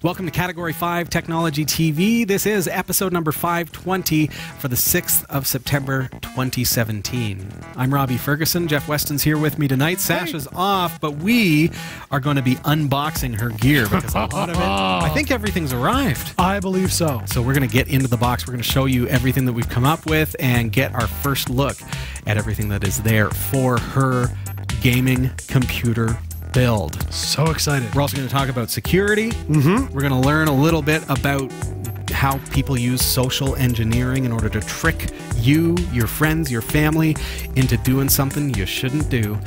Welcome to Category 5 Technology TV. This is episode number 520 for the 6th of September 2017. I'm Robbie Ferguson. Jeff Weston's here with me tonight. Sasha's off, but we are going to be unboxing her gear because a lot of it, I think everything's arrived. I believe so. So we're going to get into the box. We're going to show you everything that we've come up with and get our first look at everything that is there for her gaming computer build. So excited. We're also going to talk about security. We're going to learn a little bit about how people use social engineering in order to trick you, your friends, your family into doing something you shouldn't do.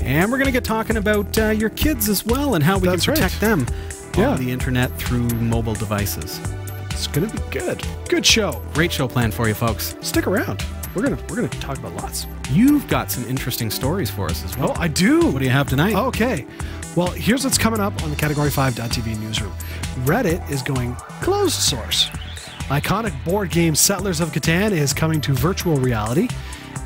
And we're going to get talking about your kids as well and how we can protect them on the internet through mobile devices. It's going to be good. Good show. Great show planned for you folks. Stick around. We're gonna talk about lots. You've got some interesting stories for us as well. Oh, I do. What do you have tonight? Okay. Well, here's what's coming up on the Category5.tv newsroom. Reddit is going closed source. Iconic board game Settlers of Catan is coming to virtual reality.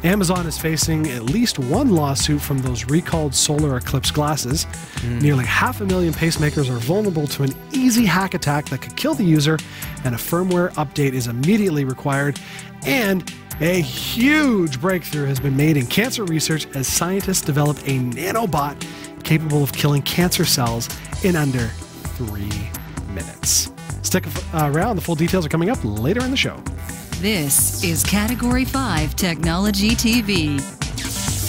Amazon is facing at least one lawsuit from those recalled solar eclipse glasses. Nearly 500,000 pacemakers are vulnerable to an easy hack attack that could kill the user, and a firmware update is immediately required. And a huge breakthrough has been made in cancer research as scientists develop a nanobot capable of killing cancer cells in under 3 minutes. Stick around. The full details are coming up later in the show. This is Category 5 Technology TV.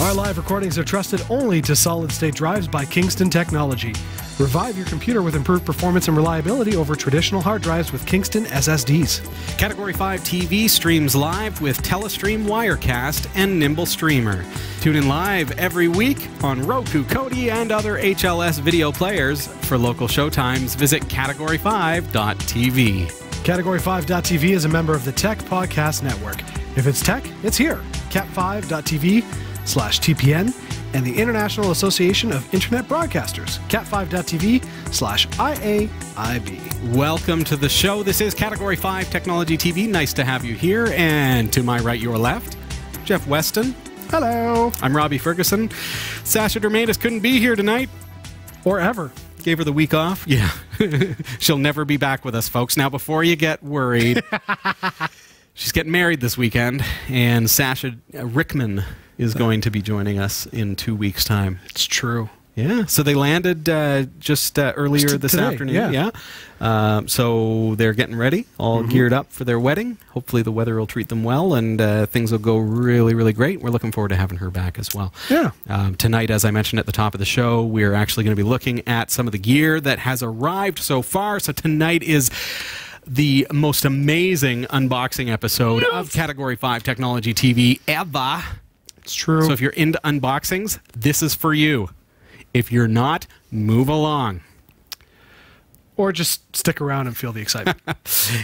Our live recordings are trusted only to solid-state drives by Kingston Technology. Revive your computer with improved performance and reliability over traditional hard drives with Kingston SSDs. Category 5 TV streams live with Telestream Wirecast and Nimble Streamer. Tune in live every week on Roku, Kodi, and other HLS video players. For local showtimes, visit category5.tv. Category5.tv is a member of the Tech Podcast Network. If it's tech, it's here. cat5.tv/TPN and the International Association of Internet Broadcasters, cat5.tv/IAIB. Welcome to the show. This is Category 5 Technology TV. Nice to have you here. And to my right, your left, Jeff Weston. Hello. I'm Robbie Ferguson. Sasha Dermatis couldn't be here tonight. Or ever. Gave her the week off. Yeah. She'll never be back with us, folks. Now, before you get worried, she's getting married this weekend, and Sasha Rickman is going to be joining us in 2 weeks' time. It's true. Yeah. So they landed just earlier this afternoon. Yeah. So they're getting ready, all geared up for their wedding. Hopefully the weather will treat them well, and things will go really, really great. We're looking forward to having her back as well. Yeah. Tonight, as I mentioned at the top of the show, we're actually going to be looking at some of the gear that has arrived so far. So tonight is the most amazing unboxing episode of Category 5 Technology TV ever. It's true. So if you're into unboxings, this is for you. If you're not, move along. Or just stick around and feel the excitement.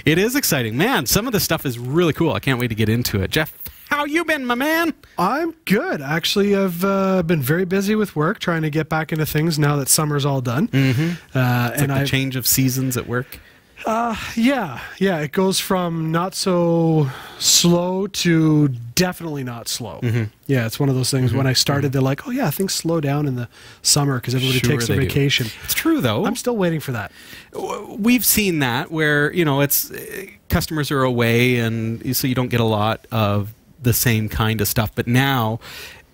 It is exciting. Man, some of this stuff is really cool. I can't wait to get into it. Jeff, how you been, my man? I'm good. Actually, I've been very busy with work, trying to get back into things now that summer's all done. It's like the change of seasons at work. Yeah. It goes from not so slow to definitely not slow. Yeah, it's one of those things. When I started, they're like, oh yeah, things slow down in the summer because everybody takes their vacation. It's true, though. I'm still waiting for that. We've seen that where, you know, it's customers are away, and so you don't get a lot of the same kind of stuff. But now,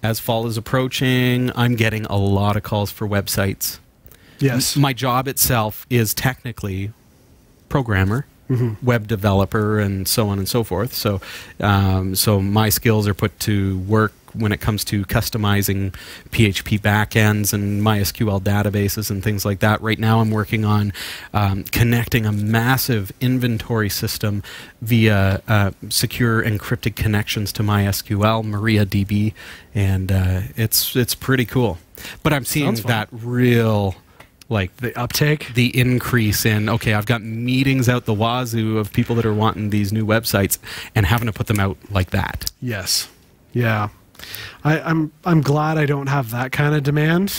as fall is approaching, I'm getting a lot of calls for websites. Yes. My job itself is technically programmer, web developer, and so on and so forth. So, so my skills are put to work when it comes to customizing PHP backends and MySQL databases and things like that. Right now, I'm working on connecting a massive inventory system via secure encrypted connections to MySQL, MariaDB, and it's pretty cool. But I'm seeing that real, like, the uptake, the increase in, okay, I've got meetings out the wazoo of people that are wanting these new websites and having to put them out like that. Yes. Yeah. I'm glad I don't have that kind of demand.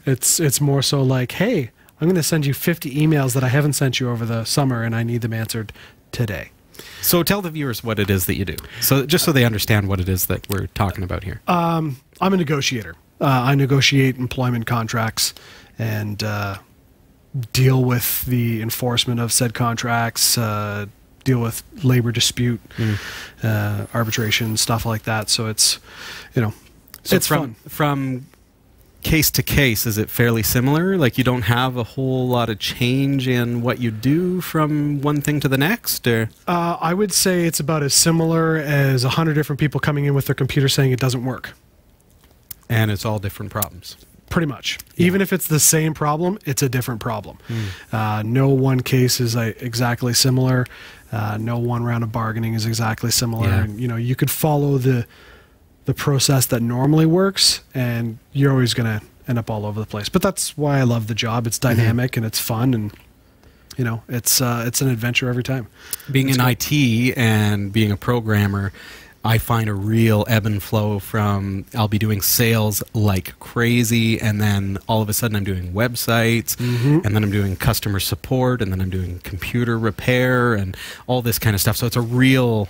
It's more so like, hey, I'm going to send you 50 emails that I haven't sent you over the summer, and I need them answered today. So tell the viewers what it is that you do, so just so they understand what it is that we're talking about here. I'm a negotiator. I negotiate employment contracts, and deal with the enforcement of said contracts, deal with labor dispute, arbitration, stuff like that. So it's, So it's fun. From case to case, is it fairly similar? Like you don't have a whole lot of change in what you do from one thing to the next? Or? I would say it's about as similar as 100 different people coming in with their computer saying it doesn't work. And it's all different problems. Pretty much. Yeah. Even if it's the same problem, it's a different problem. No one case is exactly similar. No one round of bargaining is exactly similar. Yeah. And, you could follow the process that normally works, and you're always going to end up all over the place. But that's why I love the job. It's dynamic and it's fun, and it's an adventure every time. Being in IT and being a programmer, I find a real ebb and flow from I'll be doing sales like crazy, and then all of a sudden I'm doing websites, and then I'm doing customer support, and then I'm doing computer repair and all this kind of stuff. So it's a real,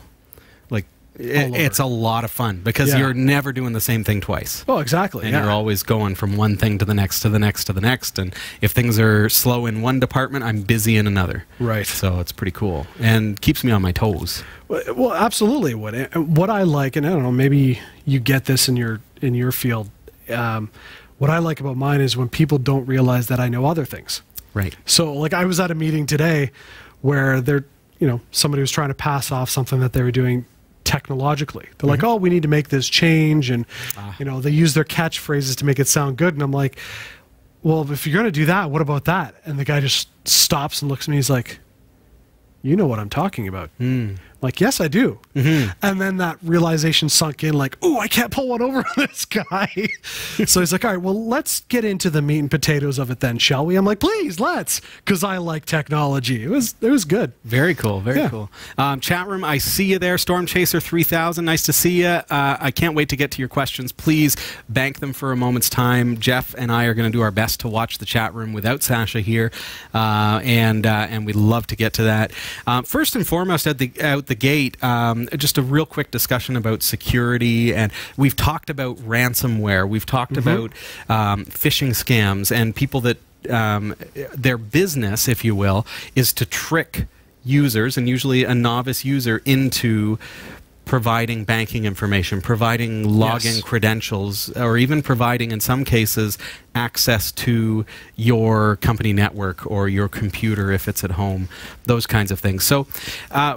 it's a lot of fun because you're never doing the same thing twice. Oh, exactly. And you're always going from one thing to the next, to the next, to the next. And if things are slow in one department, I'm busy in another. Right. So it's pretty cool and keeps me on my toes. Well, absolutely. What I like, and I don't know, maybe you get this in your field. What I like about mine is when people don't realize that I know other things. Right. So, like, I was at a meeting today where somebody was trying to pass off something that they were doing technologically. They're like, oh, we need to make this change, and they use their catchphrases to make it sound good, and I'm like, well, if you're going to do that, what about that? And the guy just stops and looks at me. He's like, you know what I'm talking about. Like, yes, I do. And then that realization sunk in, like, oh, I can't pull one over on this guy. So he's like, all right, well, let's get into the meat and potatoes of it then, shall we? I'm like, please, let's, because I like technology. It was good. Very cool, very cool. Chat room, I see you there. Storm Chaser 3000, nice to see you. I can't wait to get to your questions. Please bank them for a moment's time. Jeff and I are going to do our best to watch the chat room without Sasha here, and we'd love to get to that. First and foremost, out the gate, just a real quick discussion about security, and we've talked about ransomware, we've talked about phishing scams, and people that their business, if you will, is to trick users, and usually a novice user, into providing banking information, providing login credentials, or even providing, in some cases, access to your company network or your computer if it's at home, those kinds of things. So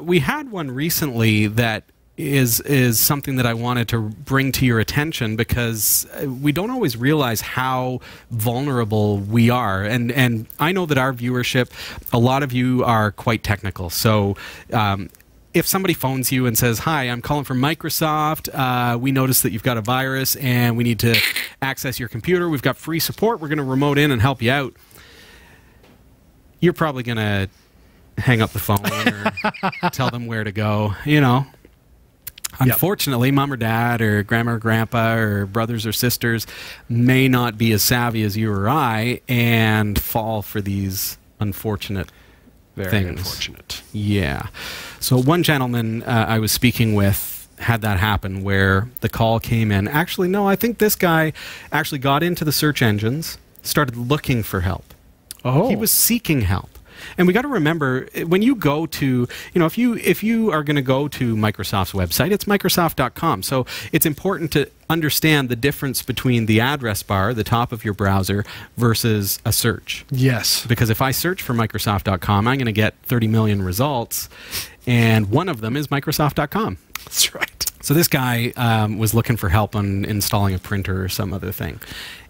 we had one recently that is something that I wanted to bring to your attention, because we don't always realize how vulnerable we are. And I know that our viewership, a lot of you are quite technical. So if somebody phones you and says, hi, I'm calling from Microsoft, we noticed that you've got a virus and we need to access your computer, we've got free support, we're going to remote in and help you out, you're probably going to hang up the phone or tell them where to go, Unfortunately, mom or dad or grandma or grandpa or brothers or sisters may not be as savvy as you or I and fall for these unfortunate Very things. unfortunate. Yeah. So one gentleman I was speaking with had that happen, where the call came in. Actually, no, I think this guy actually got into the search engines, started looking for help. Oh. He was seeking help. And we got to remember, when you go to, if you are going to go to Microsoft's website, it's Microsoft.com. So it's important to understand the difference between the address bar, the top of your browser, versus a search. Yes. Because if I search for Microsoft.com, I'm going to get 30 million results, and one of them is Microsoft.com. That's right. So this guy was looking for help on installing a printer or some other thing,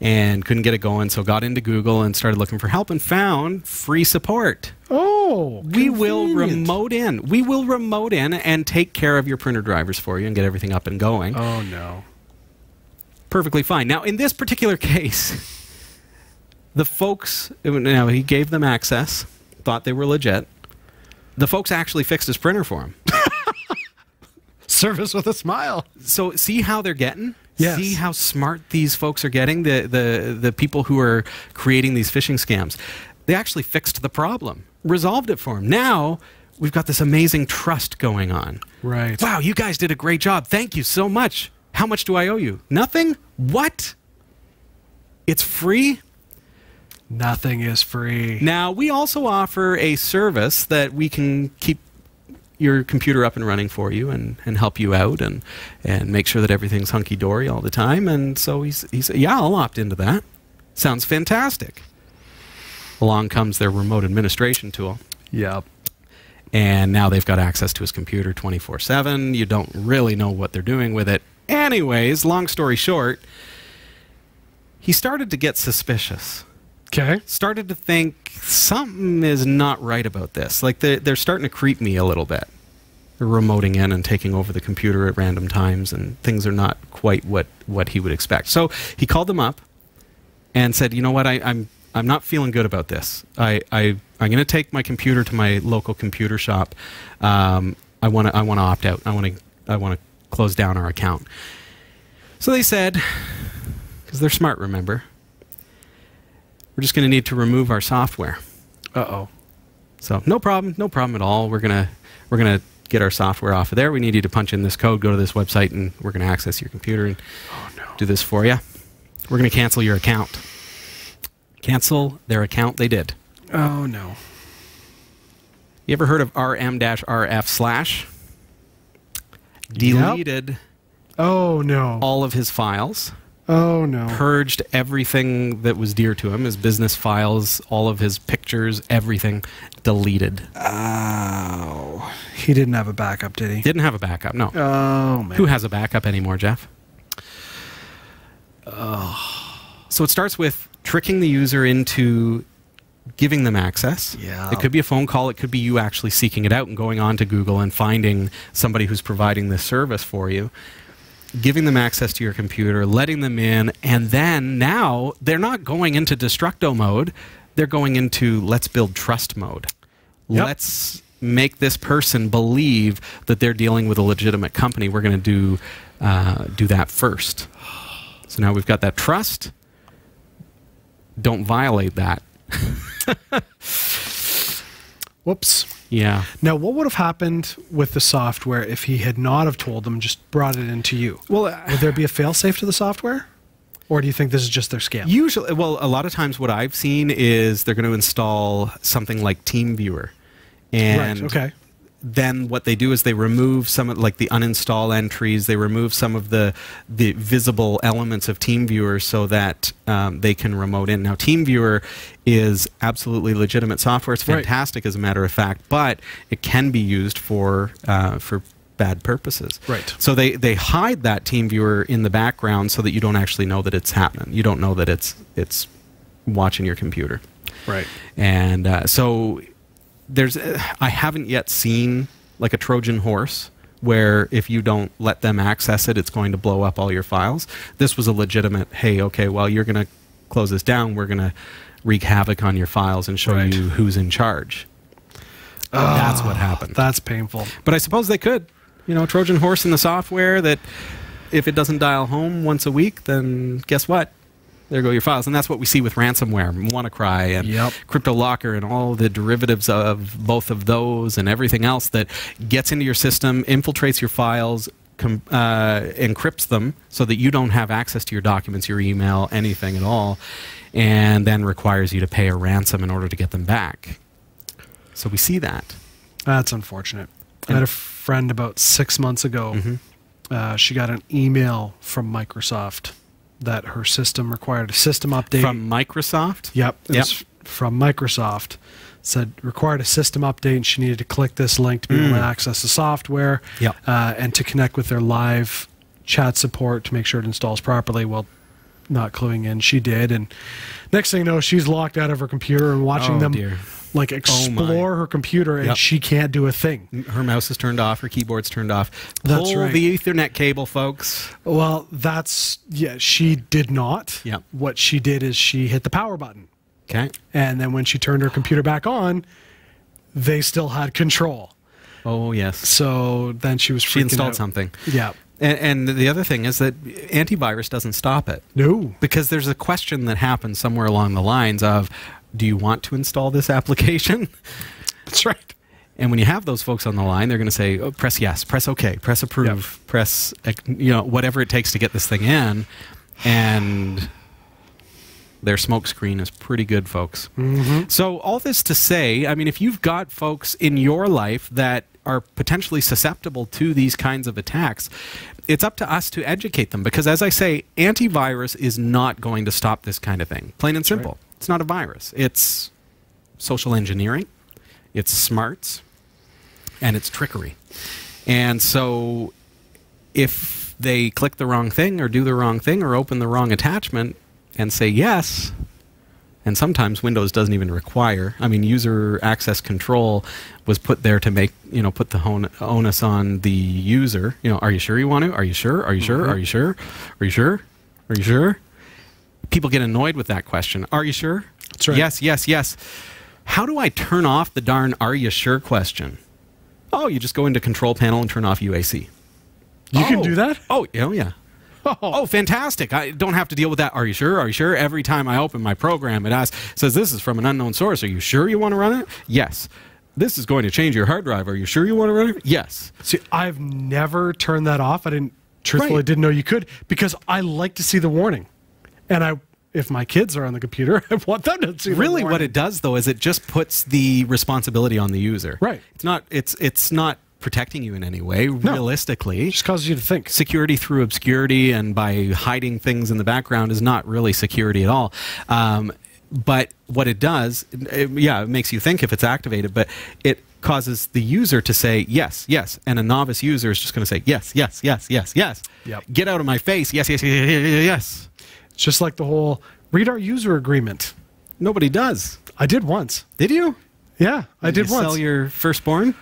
and couldn't get it going, so got into Google and started looking for help and found free support. Oh, we will remote in. We will remote in and take care of your printer drivers for you and get everything up and going. Oh, no. Perfectly fine. Now, in this particular case, the folks, he gave them access, thought they were legit. The folks actually fixed his printer for him. Service with a smile. So see how they're getting? Yes. See how smart these folks are getting, the people who are creating these phishing scams. They actually fixed the problem, resolved it for him. Now we've got this amazing trust going on. Right. Wow, you guys did a great job. Thank you so much. How much do I owe you? Nothing? What? It's free? Nothing is free. Now, we also offer a service that we can keep your computer up and running for you and help you out and make sure that everything's hunky-dory all the time. And so he said, yeah, I'll opt into that. Sounds fantastic. Along comes their remote administration tool. Yep. And now they've got access to his computer 24/7. You don't really know what they're doing with it. Anyways, long story short, he started to get suspicious. Okay. Started to think something is not right about this. Like they're starting to creep me a little bit. They're remoting in and taking over the computer at random times, and things are not quite what he would expect. So he called them up and said, "You know what? I'm not feeling good about this. I'm going to take my computer to my local computer shop. I want to opt out. I want to close down our account." So they said, because they're smart, remember, we're just going to need to remove our software. Uh-oh. So no problem at all. We're gonna get our software off of there. We need you to punch in this code, go to this website, and we're going to access your computer and do this for you. We're going to cancel your account. Cancel their account. They did. Oh no. You ever heard of rm-rf/? Deleted. Yep. Oh no. All of his files. Oh no. Purged everything that was dear to him, his business files, all of his pictures, everything deleted. Ow. He didn't have a backup, did he? Didn't have a backup, no. Oh, man. Who has a backup anymore, Jeff? Oh. So it starts with tricking the user into giving them access. Yeah. It could be a phone call. It could be you actually seeking it out and going on to Google and finding somebody who's providing this service for you, giving them access to your computer, letting them in, and then now they're not going into destructo mode. They're going into let's build trust mode. Yep. Let's make this person believe that they're dealing with a legitimate company. We're going to do that first. So now we've got that trust. Don't violate that. Whoops. Yeah. Now, what would have happened with the software if he had not have told them, just brought it into you? Well, would there be a fail-safe to the software? Or do you think this is just their scam? Usually, well, a lot of times what I've seen is they're going to install something like TeamViewer. And right, okay. Then what they do is they remove some of like the uninstall entries. They remove some of the visible elements of TeamViewer so that they can remote in. Now, TeamViewer is absolutely legitimate software. It's fantastic, as a matter of fact, but it can be used for bad purposes. Right. So they hide that TeamViewer in the background so that you don't actually know that it's happening. You don't know that it's watching your computer. Right. And so I haven't yet seen like a Trojan horse where if you don't let them access it, it's going to blow up all your files. This was a legitimate, hey, okay, well, you're going to close this down. We're going to wreak havoc on your files and show you who's in charge. That's what happened. That's painful. But I suppose they could. You know, Trojan horse in the software that if it doesn't dial home once a week, then guess what? There go your files. And that's what we see with ransomware, WannaCry and CryptoLocker and all the derivatives of both of those and everything else that gets into your system, infiltrates your files, encrypts them so that you don't have access to your documents, your email, anything at all, and then requires you to pay a ransom in order to get them back. So we see that. That's unfortunate. I had a friend about 6 months ago. She got an email from Microsoft that her system required a system update. From Microsoft? Yep. It was from Microsoft. Said required a system update, and she needed to click this link to be able to access the software and to connect with their live chat support to make sure it installs properly. Well, not cluing in, she did. And next thing you know, she's locked out of her computer and watching them like explore her computer, and she can't do a thing. Her mouse is turned off, her keyboard's turned off. That's Pull right. the Ethernet cable, folks. Well, she did not. Yep. What she did is she hit the power button. Okay. And then when she turned her computer back on, they still had control. Oh, yes. So then she was freaking She installed out. something. Yeah. And the other thing is that antivirus doesn't stop it. No. Because there's a question that happens somewhere along the lines of, do you want to install this application? That's right. And when you have those folks on the line, they're going to say, oh, press yes, press OK, press approve, press, whatever it takes to get this thing in. And Their smoke screen is pretty good, folks. So all this to say, I mean, if you've got folks in your life that are potentially susceptible to these kinds of attacks, it's up to us to educate them, because as I say, antivirus is not going to stop this kind of thing. Plain and simple. Right. It's not a virus. It's social engineering, it's smarts, and it's trickery. And so if they click the wrong thing or do the wrong thing or open the wrong attachment and say yes, and sometimes Windows doesn't even require. I mean, user access control was put there to make, you know, put the onus on the user. You know, are you sure you want to? Are you sure? Are you sure? Are you sure? Are you sure? Are you sure? People get annoyed with that question. Are you sure? That's right. Yes, yes, yes. How do I turn off the darn are you sure question? Oh, you just go into control panel and turn off UAC. You can do that? Oh, yeah. Oh, fantastic. I don't have to deal with that. Are you sure? Are you sure? Every time I open my program, it says this is from an unknown source. Are you sure you want to run it? Yes. This is going to change your hard drive. Are you sure you want to run it? Yes. See, I've never turned that off. Truthfully, I didn't know you could, because I like to see the warning. And if my kids are on the computer, I want them to see the warning. Really what it does, though, is it just puts the responsibility on the user. Right. It's not protecting you in any way, realistically. It just causes you to think. Security through obscurity and by hiding things in the background is not really security at all. But what it does, it makes you think if it's activated, but it causes the user to say yes, yes, and a novice user is just going to say yes, yes, yes, yes, yes. Yep. Get out of my face, yes, yes, yes, yes, yes, yes. It's just like the whole read our user agreement. Nobody does. I did once. Did you? Yeah, I did once. Sell your firstborn?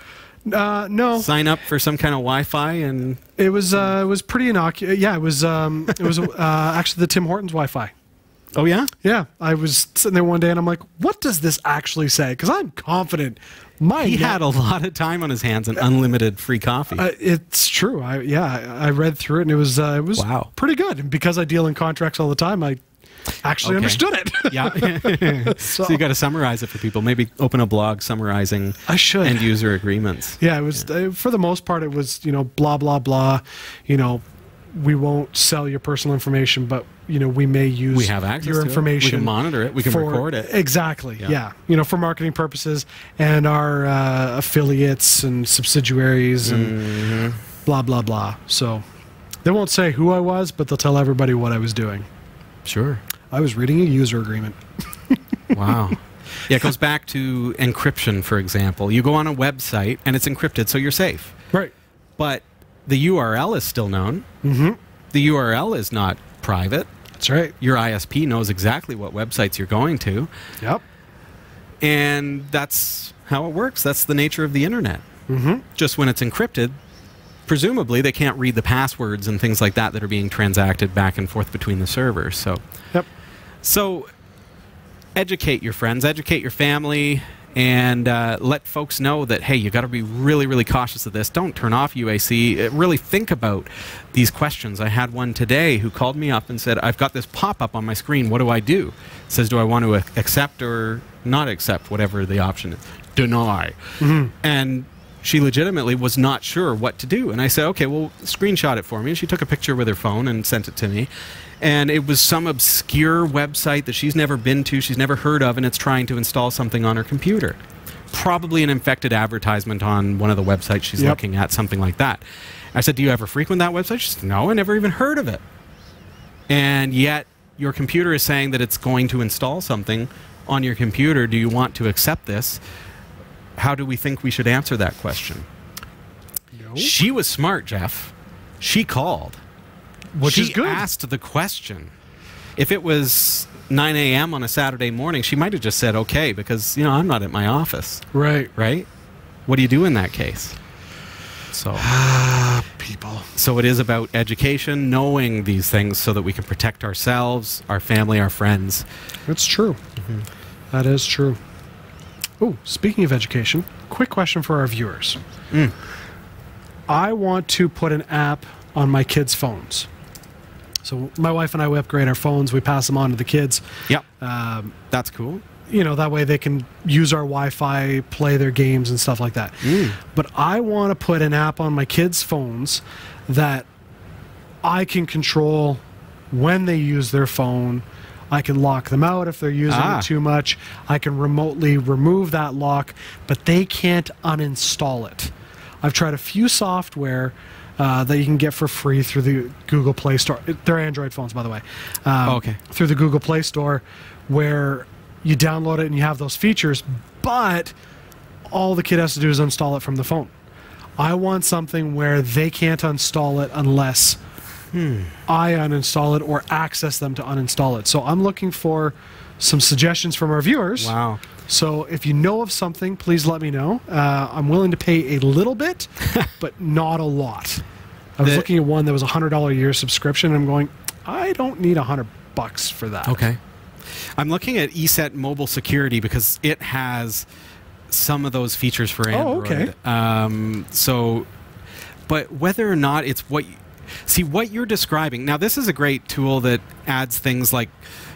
No. Sign up for some kind of Wi-Fi and it was pretty innocuous. Yeah, it was actually the Tim Hortons Wi-Fi. Oh yeah? Yeah, I was sitting there one day and I'm like, what does this actually say? Because I'm confident. He had a lot of time on his hands and unlimited free coffee. It's true. I read through it and it was wow. pretty good. And because I deal in contracts all the time, I actually understood it. Yeah. So you got to summarize it for people. Maybe open a blog summarizing end user agreements. Yeah, it was for the most part it was, blah blah blah, we won't sell your personal information, but we may use your information. We can monitor it. We can record it. Exactly. Yeah. For marketing purposes and our affiliates and subsidiaries and blah blah blah. So they won't say who I was, but they'll tell everybody what I was doing. Sure. I was reading a user agreement. Wow. Yeah, it goes back to encryption, for example. You go on a website and it's encrypted, so you're safe. Right. But the URL is still known. The URL is not private. That's right. Your ISP knows exactly what websites you're going to. Yep. And that's how it works. That's the nature of the internet. Just when it's encrypted, presumably they can't read the passwords and things like that are being transacted back and forth between the servers. So, So educate your friends, educate your family, and let folks know that, hey, you got to be really, really cautious of this. Don't turn off UAC. Really think about these questions. I had one today who called me up and said, I've got this pop-up on my screen. What do I do? It says, do I want to accept or not accept, whatever the option is? Deny. And she legitimately was not sure what to do. And I said, okay, well, screenshot it for me. And she took a picture with her phone and sent it to me. And it was some obscure website that she's never been to, she's never heard of, and it's trying to install something on her computer. Probably an infected advertisement on one of the websites she's looking at, something like that. I said, do you ever frequent that website? She said, no, I never even heard of it. And yet, your computer is saying that it's going to install something on your computer. Do you want to accept this? How do we think we should answer that question? No. She was smart, Jeff. She called. Which is good. She asked the question. If it was 9 a.m. on a Saturday morning, she might have just said, okay, because, I'm not at my office. Right. Right? What do you do in that case? So, people. So it is about education, knowing these things so that we can protect ourselves, our family, our friends. That's true. That is true. Oh, speaking of education, quick question for our viewers. I want to put an app on my kids' phones. So my wife and I, we upgrade our phones. We pass them on to the kids. Yep. That's cool. That way they can use our Wi-Fi, play their games and stuff like that. But I want to put an app on my kids' phones that I can control when they use their phone. I can lock them out if they're using it too much. I can remotely remove that lock, but they can't uninstall it. I've tried a few software that you can get for free through the Google Play Store. They're Android phones, by the way. Through the Google Play Store, where you download it and you have those features, but all the kid has to do is install it from the phone. I want something where they can't uninstall it unless I uninstall it or access them to uninstall it. So I'm looking for some suggestions from our viewers. Wow. So if you know of something, please let me know. I'm willing to pay a little bit, but not a lot. I was looking at one that was a $100 a year subscription, and I'm going, I don't need $100 for that. Okay. I'm looking at ESET Mobile Security because it has some of those features for Android. Okay. But whether or not it's what what you're describing. Now, this is a great tool that adds things like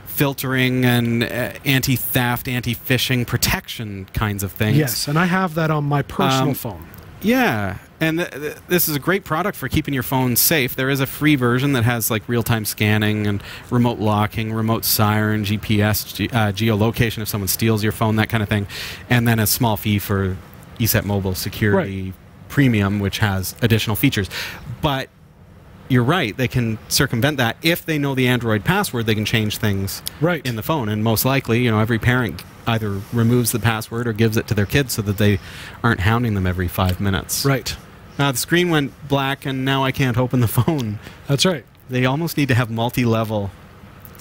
filtering and anti-theft, anti-phishing protection kinds of things. Yes, and I have that on my personal phone. Yeah, and this is a great product for keeping your phone safe. There is a free version that has like real-time scanning and remote locking, remote siren, GPS, geolocation if someone steals your phone, that kind of thing. And then a small fee for ESET Mobile Security Premium, which has additional features. But you're right, they can circumvent that. If they know the Android password, they can change things in the phone. And most likely, you know, every parent either removes the password or gives it to their kids so that they aren't hounding them every 5 minutes. Right. The screen went black and now I can't open the phone. That's right. They almost need to have multi-level,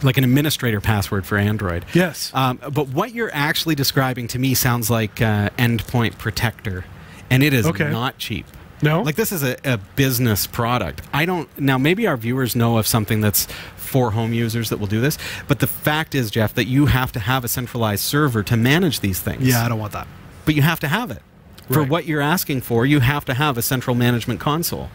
like an administrator password for Android. Yes. But what you're actually describing to me sounds like endpoint protector. And it is not cheap. No? Like, this is a business product. I don't... Now, maybe our viewers know of something that's for home users that will do this, but the fact is, Jeff, that you have to have a centralized server to manage these things. Yeah, I don't want that. But you have to have it. For what you're asking for, you have to have a central management console.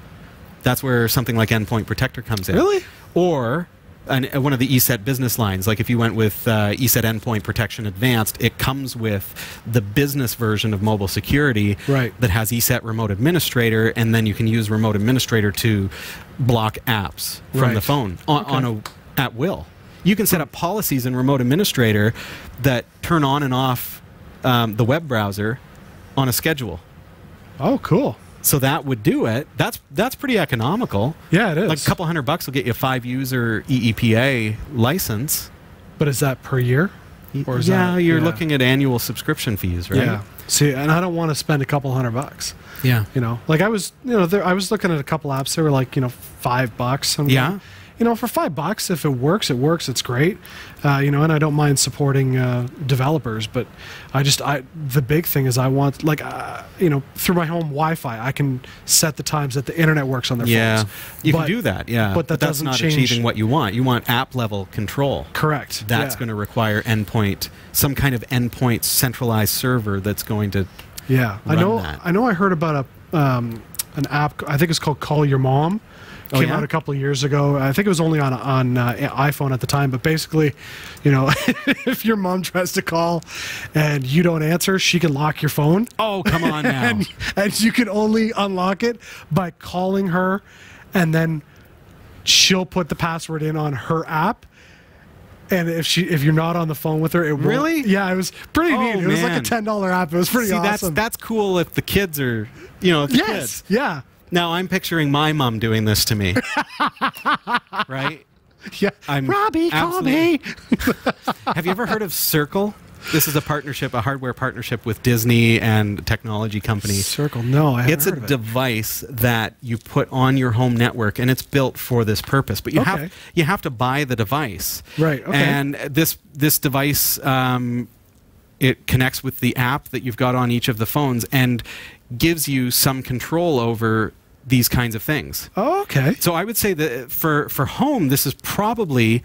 That's where something like Endpoint Protector comes in. Really? Or... one of the ESET business lines, like if you went with ESET Endpoint Protection Advanced, it comes with the business version of mobile security that has ESET Remote Administrator, and then you can use Remote Administrator to block apps from the phone at will. You can set up policies in Remote Administrator that turn on and off the web browser on a schedule. Oh, cool. So that would do it. That's pretty economical. Yeah, it is. Like a couple $100 will get you a 5-user EEPA license. But is that per year? Or is you're looking at annual subscription fees, right? Yeah. See, and I don't want to spend a couple $100. Yeah. You know, like I was looking at a couple apps that were like, you know, $5. Yeah. You know, for $5, if it works, it's great. You know, and I don't mind supporting developers, but the big thing is I want, like, you know, through my home Wi-Fi, I can set the times that the internet works on their phones. You can do that, But that's doesn't not change. achieving what you want. You want app-level control. Correct. That's going to require endpoint, some kind of endpoint centralized server that's going to run that. I know I heard about an app, I think it's called Call Your Mom. Came out a couple of years ago. I think it was only on iPhone at the time, but basically, you know, if your mom tries to call and you don't answer, she can lock your phone. Oh, come on now. and you can only unlock it by calling her, and then she'll put the password in on her app. And if you're not on the phone with her, it won't. Really? Yeah, it was pretty neat. It was like a $10 app. It was pretty awesome. That's cool if the kids are, you know, kids. Yeah. Now, I'm picturing my mom doing this to me. Right? Yeah. Robbie, call me. Have you ever heard of Circle? This is a partnership, a hardware partnership with Disney and a technology company. Circle? No, I haven't heard of it. It's a device that you put on your home network, and it's built for this purpose. But you have to buy the device. Right, okay. And this device, it connects with the app that you've got on each of the phones and gives you some control over these kinds of things. Oh, okay. So I would say that for home, this is probably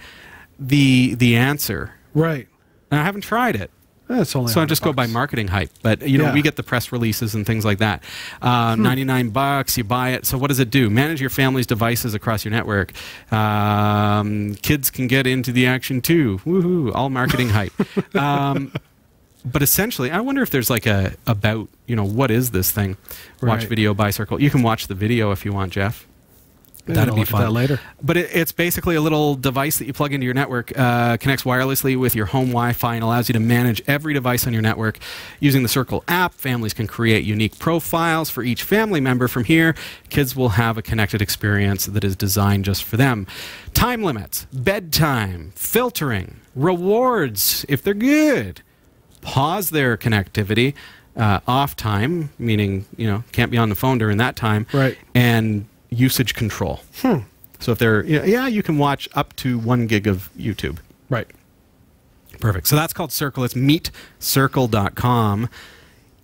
the answer. Right. And I haven't tried it. That's only so I just go by marketing hype. But, you know, we get the press releases and things like that. $99, you buy it. So what does it do? Manage your family's devices across your network. Kids can get into the action too. Woohoo, all marketing hype. But essentially, I wonder if there's like what is this thing? Watch video by Circle. You can watch the video if you want, Jeff. That'd be look at fun that later. But it's basically a little device that you plug into your network, connects wirelessly with your home Wi-Fi, and allows you to manage every device on your network. Using the Circle app, families can create unique profiles for each family member. From here, kids will have a connected experience that is designed just for them. Time limits, bedtime, filtering, rewards if they're good. Pause their connectivity, off time, meaning, can't be on the phone during that time. Right. And usage control. So if they're, you can watch up to 1 gig of YouTube. Right. Perfect. So that's called Circle. It's meetcircle.com.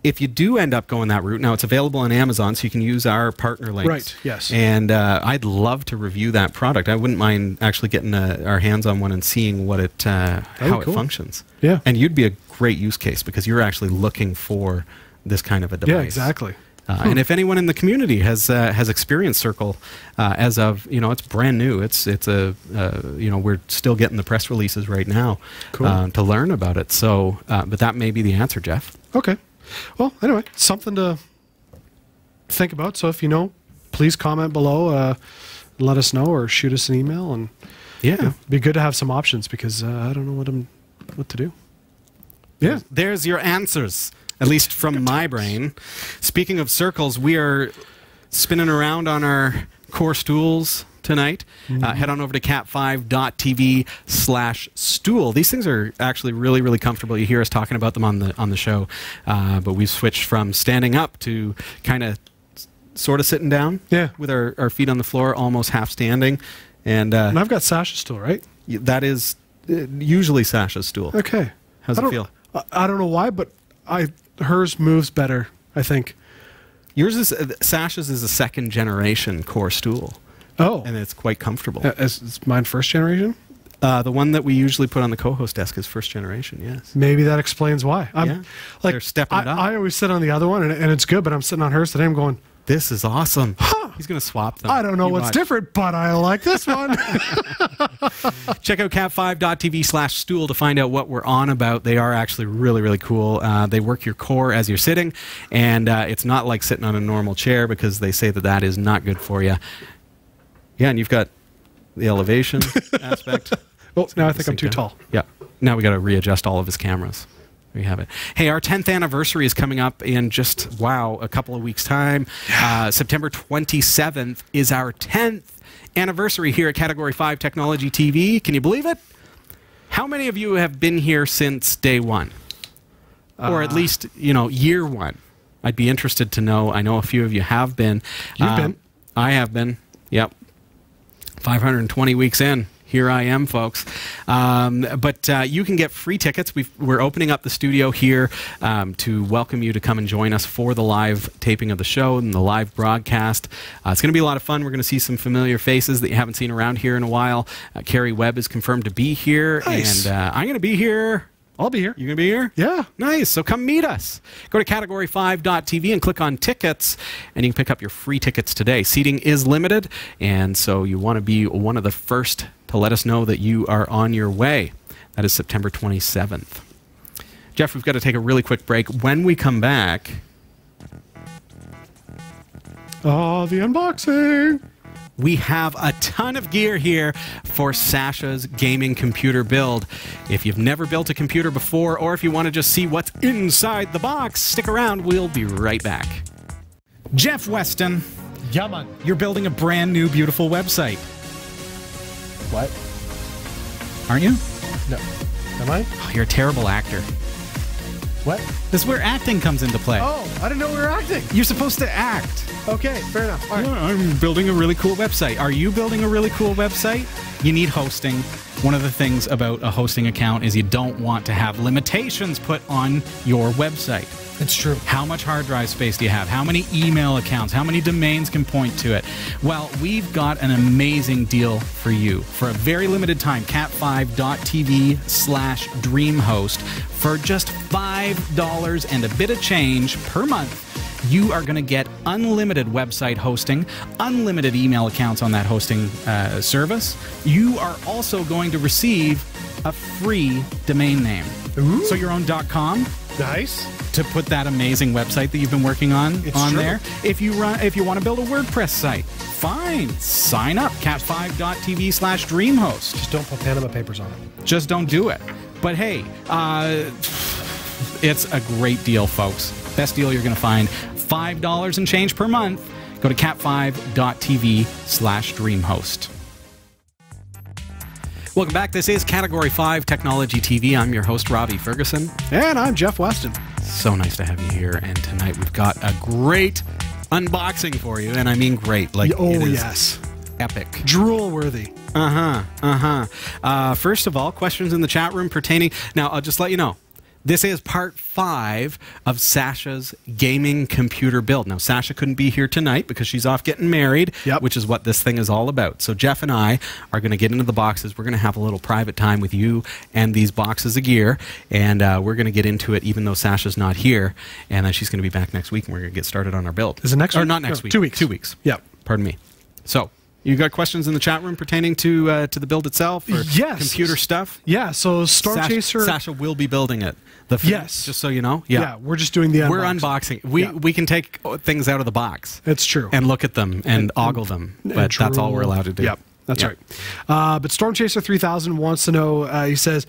If you do end up going that route, now it's available on Amazon, so you can use our partner links. Right, yes. And I'd love to review that product. I wouldn't mind actually getting our hands on one and seeing what how it functions. Yeah. And you'd be a great use case because you're actually looking for this kind of a device. Yeah, exactly. And if anyone in the community has experienced Circle, as of it's brand new. It's we're still getting the press releases right now to learn about it. So, but that may be the answer, Jeff. Okay. Well, anyway, something to think about. So if you know, please comment below, let us know, or shoot us an email, and it'd be good to have some options because I don't know what to do. Yeah, there's your answers. At least from my brain. Speaking of circles, we are spinning around on our core stools tonight. Head on over to cat5.tv/stool. These things are actually really, really comfortable. You hear us talking about them on the show, but we've switched from standing up to kind of sort of sitting down. Yeah, with our feet on the floor, almost half standing. And I've got Sasha's stool, right? That is usually Sasha's stool. Okay. How's it feel? I don't know why, but hers moves better, I think. Sasha's is a second generation core stool. Oh. And it's quite comfortable. Is mine first generation? The one that we usually put on the co-host desk is first generation, yes. Maybe that explains why. They're stepping it up. I always sit on the other one, and it's good, but I'm sitting on hers today. I'm going, this is awesome. He's going to swap them. I don't know what's different, but I like this one. Check out cat5.tv/stool to find out what we're on about. They are actually really, really cool. They work your core as you're sitting, and it's not like sitting on a normal chair because they say that is not good for you. Yeah, and you've got the elevation aspect. Oh, now I think I'm too tall. Yeah. Now we got to readjust all of his cameras. There you have it. Hey, our 10th anniversary is coming up in just, a couple of weeks' time. September 27th is our 10th anniversary here at Category 5 Technology TV. Can you believe it? How many of you have been here since day one? Or at least, year one? I'd be interested to know. I know a few of you have been. You've been? I have been. Yep. 520 weeks in. Here I am, folks. But you can get free tickets. We're opening up the studio here to welcome you to come and join us for the live taping of the show and the live broadcast. It's going to be a lot of fun. We're going to see some familiar faces that you haven't seen around here in a while. Carrie Webb is confirmed to be here. Nice. And I'm going to be here. I'll be here. You going to be here? Yeah. Nice. So come meet us. Go to category5.tv and click on tickets, and you can pick up your free tickets today. Seating is limited, and so you want to be one of the first to let us know that you are on your way. That is September 27th. Jeff, we've got to take a really quick break. When we come back... Oh, the unboxing! We have a ton of gear here for Sasha's gaming computer build. If you've never built a computer before, or if you want to just see what's inside the box, stick around. We'll be right back. Jeff Weston. Yeah, man. You're building a brand new, beautiful website. What? Aren't you? No. Am I? Oh, you're a terrible actor. What? This is where acting comes into play. Oh, I didn't know we were acting. You're supposed to act. Okay, fair enough. All right. I'm building a really cool website. Are you building a really cool website? You need hosting. One of the things about a hosting account is you don't want to have limitations put on your website. It's true. How much hard drive space do you have? How many email accounts? How many domains can point to it? Well, we've got an amazing deal for you. For a very limited time, cat5.tv/dreamhost, for just $5 and a bit of change per month, you are going to get unlimited website hosting, unlimited email accounts on that hosting service. You are also going to receive a free domain name. Ooh. So your own .com, Nice. to put that amazing website that you've been working on True. there. If you want to build a WordPress site, fine. Sign up, cat5.tv/dreamhost. Just don't put Panama Papers on it. Just don't do it. But hey, it's a great deal, folks. Best deal you're going to find. $5 and change per month. Go to cat5.tv/dreamhost. Welcome back. This is Category 5 Technology TV. I'm your host, Robbie Ferguson. And I'm Jeff Weston. So nice to have you here. And tonight we've got a great unboxing for you. And I mean great. Like, Oh, it is yes. epic. Drool worthy. First of all, questions in the chat room pertaining... Now, I'll just let you know. This is part 5 of Sasha's gaming computer build. Now, Sasha couldn't be here tonight because she's off getting married, which is what this thing is all about. So Jeff and I are going to get into the boxes. We're going to have a little private time with you and these boxes of gear, and we're going to get into it even though Sasha's not here, and she's going to be back next week, and we're going to get started on our build. Is it next week? Or not next week. 2 weeks. 2 weeks. Yep. Pardon me. So... You got questions in the chat room pertaining to the build itself or computer stuff? Yeah, so Storm Chaser... Sasha will be building it. Just so you know. Yeah, we're just doing the unboxing. We're unboxing. We can take things out of the box. It's true. And look at them and ogle them. But that's all we're allowed to do. Yep, that's right. But Storm Chaser 3000 wants to know, he says...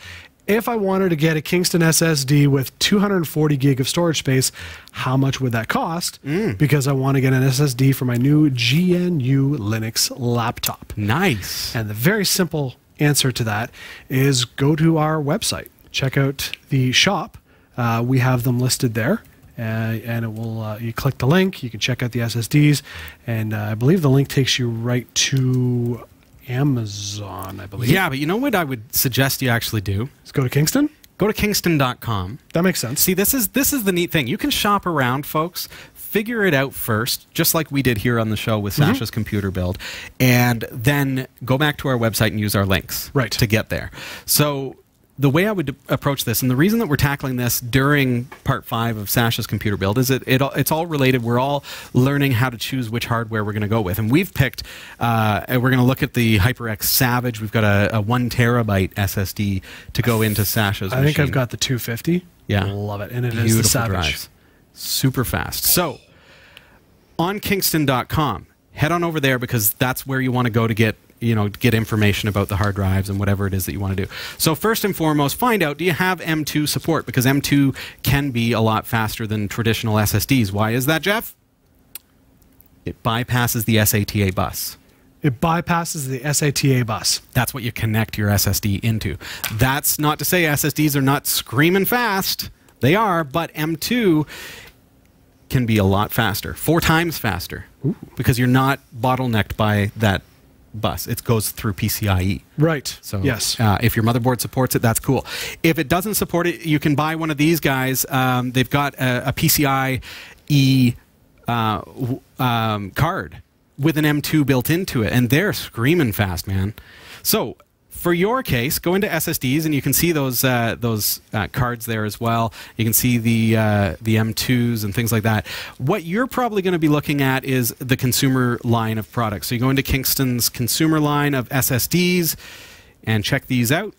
If I wanted to get a Kingston SSD with 240 gig of storage space, how much would that cost? Because I want to get an SSD for my new GNU Linux laptop. Nice. And the very simple answer to that is go to our website. Check out the shop. We have them listed there. And it will, you click the link, you can check out the SSDs, and I believe the link takes you right to Amazon, I believe. Yeah, but you know what I would suggest you actually do? Let's go to Kingston. Go to kingston.com. That makes sense. See, this is the neat thing. You can shop around, folks. Figure it out first, just like we did here on the show with Sasha's computer build, and then go back to our website and use our links to get there. So the way I would approach this, and the reason that we're tackling this during part 5 of Sasha's computer build, is it's all related. We're all learning how to choose which hardware we're going to go with. And we've picked, we're going to look at the HyperX Savage. We've got a 1 terabyte SSD to go into Sasha's machine. I think I've got the 250. Yeah. Love it. And it is the Savage. Drives. Super fast. So, on Kingston.com, head on over there because that's where you want to go to get information about the hard drives and whatever it is that you want to do. So first and foremost, find out, do you have M2 support? Because M2 can be a lot faster than traditional SSDs. Why is that, Jeff? It bypasses the SATA bus. It bypasses the SATA bus. That's what you connect your SSD into. That's not to say SSDs are not screaming fast. They are, but M2 can be a lot faster, 4 times faster, because you're not bottlenecked by that bus. It goes through PCIe. Right. So yes. If your motherboard supports it, that's cool. If it doesn't support it, you can buy one of these guys. They've got a PCIe card with an M2 built into it, and they're screaming fast, man. So for your case, go into SSDs, and you can see those cards there as well. You can see the M2s and things like that. What you're probably going to be looking at is the consumer line of products. So you go into Kingston's consumer line of SSDs and check these out.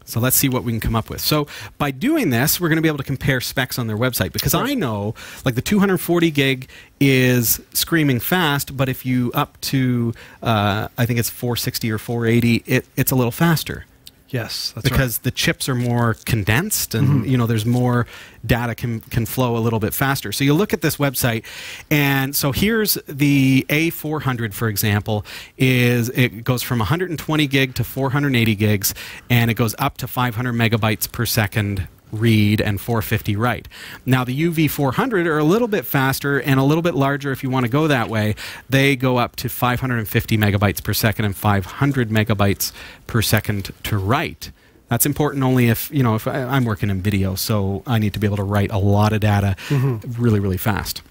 So let's see what we can come up with. So by doing this, we're going to be able to compare specs on their website, because I know like the 240 gig is screaming fast, but if you up to, I think it's 460 or 480, it's a little faster. Yes, that's because the chips are more condensed, and there's more data can flow a little bit faster. So you look at this website, and so here's the A400, for example. It goes from 120 gig to 480 gigs, and it goes up to 500 megabytes per second read and 450 write. Now the UV400 are a little bit faster and a little bit larger if you want to go that way. They go up to 550 megabytes per second and 500 megabytes per second to write. That's important only if I'm working in video, so I need to be able to write a lot of data really, really fast.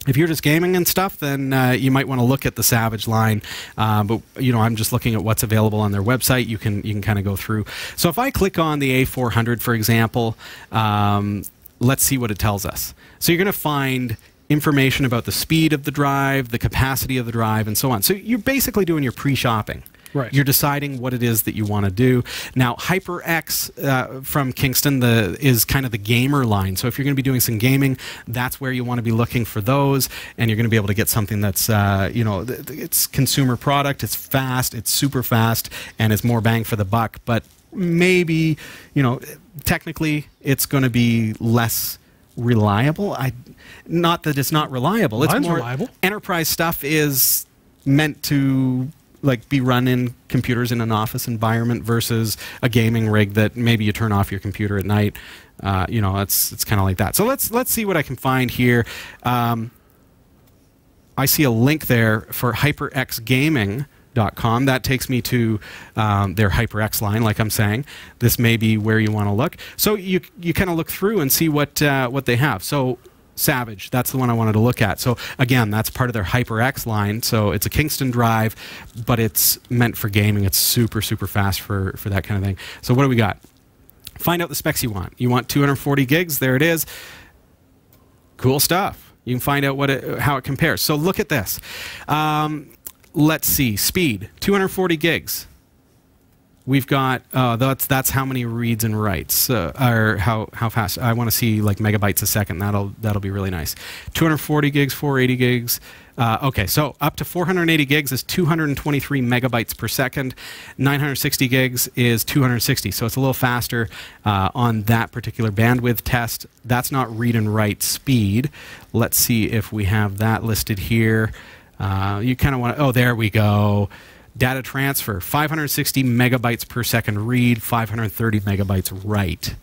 If you're just gaming and stuff, then you might want to look at the Savage line. But I'm just looking at what's available on their website. You can kind of go through. So if I click on the A400, for example, let's see what it tells us. So you're going to find information about the speed of the drive, the capacity of the drive, and so on. So you're basically doing your pre-shopping. Right. You're deciding what it is that you want to do. Now, HyperX from Kingston is kind of the gamer line. So if you're going to be doing some gaming, that's where you want to be looking for those, and you're going to be able to get something that's, you know, it's consumer product, it's fast, it's super fast, and it's more bang for the buck. But maybe, you know, technically it's going to be less reliable. Not that it's not reliable. It's Mine's more reliable. Enterprise stuff is meant to like be run in computers in an office environment versus a gaming rig that maybe you turn off your computer at night. You know, it's kind of like that. So let's see what I can find here. I see a link there for HyperXGaming.com. That takes me to their HyperX line, like I'm saying. This may be where you want to look. So you kind of look through and see what they have. So Savage, that's the one I wanted to look at. So again, that's part of their HyperX line. So it's a Kingston drive, but it's meant for gaming. It's super, super fast for that kind of thing. So what do we got? Find out the specs you want. You want 240 gigs. There it is. Cool stuff. You can find out how it compares. So look at this. Let's see. Speed, 240 gigs. We've got, that's how many reads and writes, or how fast. I want to see like megabytes a second. That'll be really nice. 240 gigs, 480 gigs. Okay, so up to 480 gigs is 223 megabytes per second. 960 gigs is 260, so it's a little faster on that particular bandwidth test. That's not read and write speed. Let's see if we have that listed here. You kind of want to, oh, there we go. Data transfer, 560 megabytes per second read, 530 megabytes write.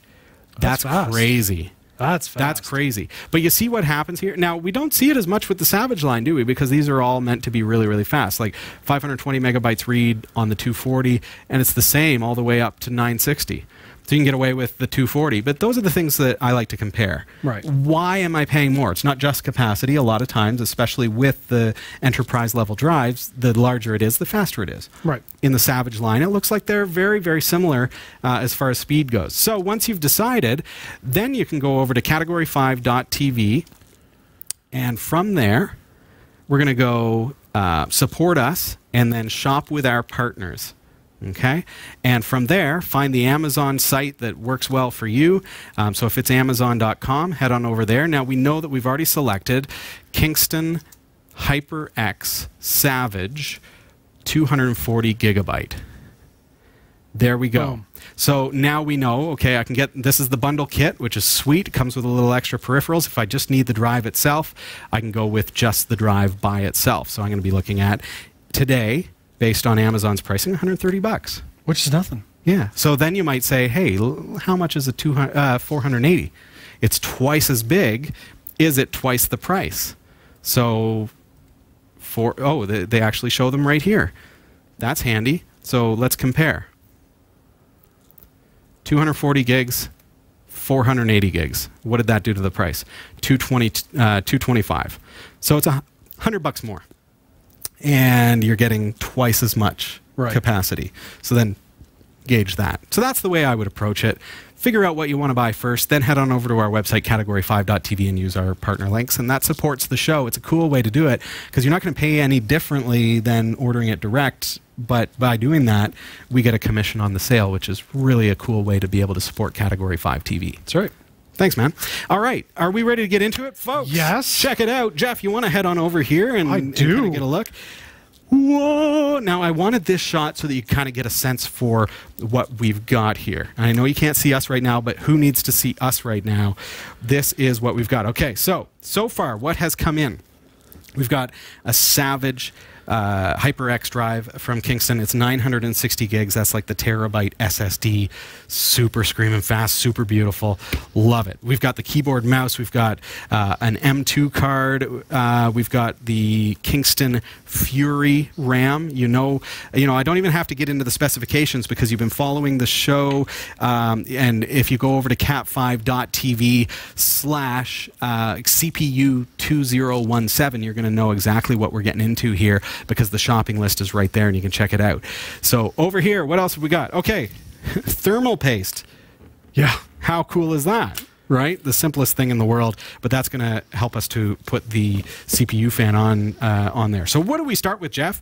That's crazy. That's fast. That's crazy. But you see what happens here? Now, we don't see it as much with the Savage line, do we? Because these are all meant to be really, really fast. Like 520 megabytes read on the 240, and it's the same all the way up to 960. So you can get away with the 240. But those are the things that I like to compare. Right. Why am I paying more? It's not just capacity. A lot of times, especially with the enterprise level drives, the larger it is, the faster it is. Right. In the Savage line, it looks like they're very, very similar as far as speed goes. So once you've decided, then you can go over to category5.tv, and from there, we're going to go support us and then shop with our partners. Okay, and from there, find the Amazon site that works well for you. So if it's Amazon.com, head on over there. Now, we know that we've already selected Kingston HyperX Savage 240 gigabyte. There we go. Boom. So now we know, okay, I can get, this is the bundle kit, which is sweet. It comes with a little extra peripherals. If I just need the drive itself, I can go with just the drive by itself. So I'm going to be looking at today, based on Amazon's pricing, $130. Which is nothing. Yeah. So then you might say, hey, how much is a 480? It's twice as big. Is it twice the price? So, they actually show them right here. That's handy. So let's compare. 240 gigs, 480 gigs. What did that do to the price? 225. So it's $100 more. And you're getting twice as much capacity. So then gauge that. So that's the way I would approach it. Figure out what you want to buy first, then head on over to our website, category5.tv, and use our partner links, and that supports the show. It's a cool way to do it, because you're not going to pay any differently than ordering it direct, but by doing that, we get a commission on the sale, which is really a cool way to be able to support Category 5 TV. That's right. Thanks, man. All right. Are we ready to get into it, folks? Yes. Check it out. Jeff, you want to head on over here and, and kind of get a look? Whoa! Now, I wanted this shot so that you kind of get a sense for what we've got here. And I know you can't see us right now, but who needs to see us right now? This is what we've got. Okay, so far, what has come in? We've got a Savage HyperX drive from Kingston. It's 960 gigs. That's like the terabyte SSD. Super screaming fast, super beautiful. Love it. We've got the keyboard mouse. We've got an M.2 card. We've got the Kingston Fury RAM. You know, I don't even have to get into the specifications because you've been following the show. And if you go over to cat5.tv/CPU2017, you're going to know exactly what we're getting into here, because the shopping list is right there and you can check it out. So over here, what else have we got? Okay, thermal paste. Yeah. How cool is that? right? The simplest thing in the world, but that's going to help us to put the CPU fan on there. So what do we start with, Jeff?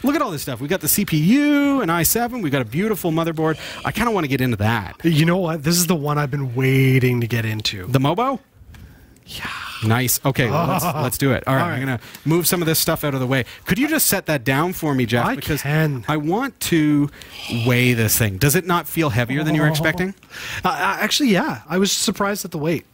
Look at all this stuff. We got the CPU, an i7. We got a beautiful motherboard. I kind of want to get into that. You know what? This is the one I've been waiting to get into. The Mobo? Yeah. Nice. Okay, well, let's do it. All right, I'm going to move some of this stuff out of the way. Could you just set that down for me, Jeff? I can. I want to weigh this thing. Does it not feel heavier than you were expecting? Actually, yeah. I was surprised at the weight.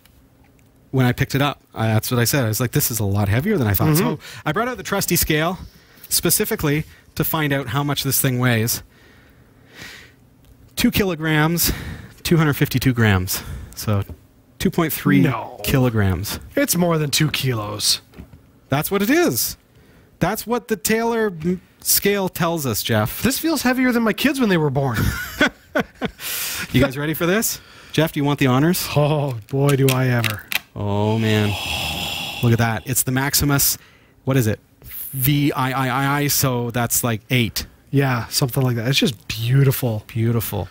When I picked it up, that's what I said. I was like, this is a lot heavier than I thought. So I brought out the trusty scale specifically to find out how much this thing weighs. 2 kilograms, 252 grams. So 2.3 kilograms. It's more than 2 kilos. That's what it is. That's what the Taylor scale tells us, Jeff. This feels heavier than my kids when they were born. You guys ready for this? Jeff, do you want the honors? Oh, boy, do I ever. Oh, man. Look at that. It's the MAXIMUS. What is it? VIII, so that's like 8. Yeah, something like that. It's just beautiful. Beautiful.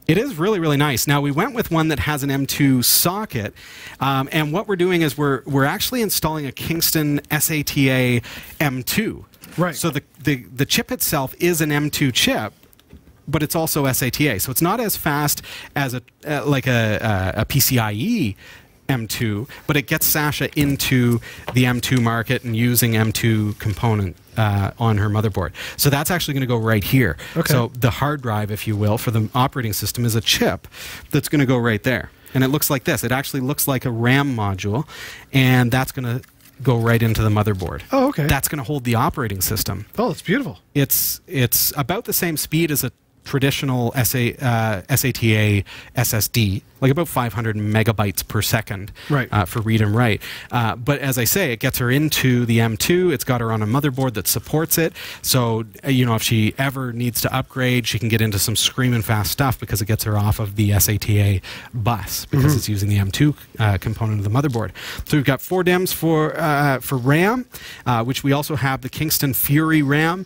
It is really, really nice. Now, we went with one that has an M2 socket, and what we're doing is we're actually installing a Kingston SATA M2. Right. So the chip itself is an M2 chip, but it's also SATA. So it's not as fast as a PCIe M2, but it gets Sasha into the M2 market and using M2 component on her motherboard. So that's actually going to go right here. Okay. So the hard drive, if you will, for the operating system is a chip that's going to go right there. And it looks like this. It actually looks like a RAM module, and that's going to go right into the motherboard. Oh, okay. That's going to hold the operating system. Oh, it's beautiful. It's about the same speed as a traditional SATA SSD, like about 500 megabytes per second, right, for read and write. But as I say, it gets her into the M2. It's got her on a motherboard that supports it. So, you know, if she ever needs to upgrade, she can get into some screaming fast stuff because it gets her off of the SATA bus because it's using the M2 component of the motherboard. So we've got 4 DIMMs for RAM, which we also have the Kingston Fury RAM,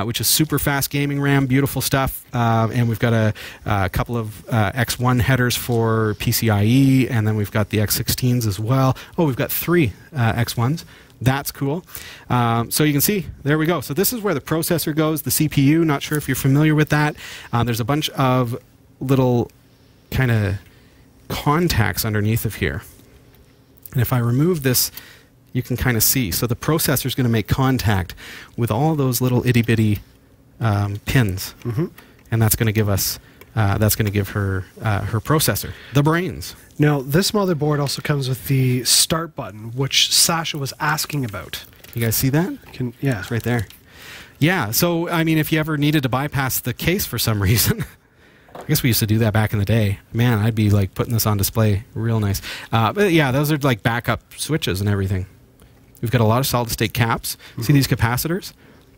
which is super fast gaming RAM, beautiful stuff. And we've got a couple of X1 headers for PCIe, and then we've got the X16s as well. Oh, we've got 3 X1s. That's cool. So you can see, there we go. So this is where the processor goes, the CPU. Not sure if you're familiar with that. There's a bunch of little kind of contacts underneath of here. And if I remove this, you can kind of see. So the processor is going to make contact with all those little itty-bitty pins. And that's going to give us, that's going to give her her processor, the brains. Now, this motherboard also comes with the start button, which Sasha was asking about. You guys see that? Yeah. It's right there. Yeah, so, I mean, if you ever needed to bypass the case for some reason, I guess we used to do that back in the day. Man, I'd be, like, putting this on display real nice. But, yeah, those are, like, backup switches and everything. We've got a lot of solid-state caps. See these capacitors?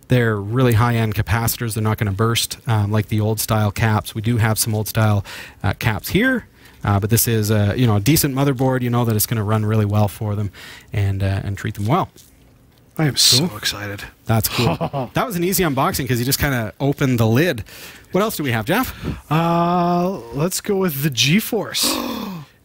They're really high-end capacitors. They're not going to burst like the old-style caps. We do have some old-style caps here, but this is you know, a decent motherboard. You know that it's going to run really well for them and treat them well. I am so excited. That's cool. That was an easy unboxing because you just kind of opened the lid. What else do we have, Jeff? Let's go with the GeForce.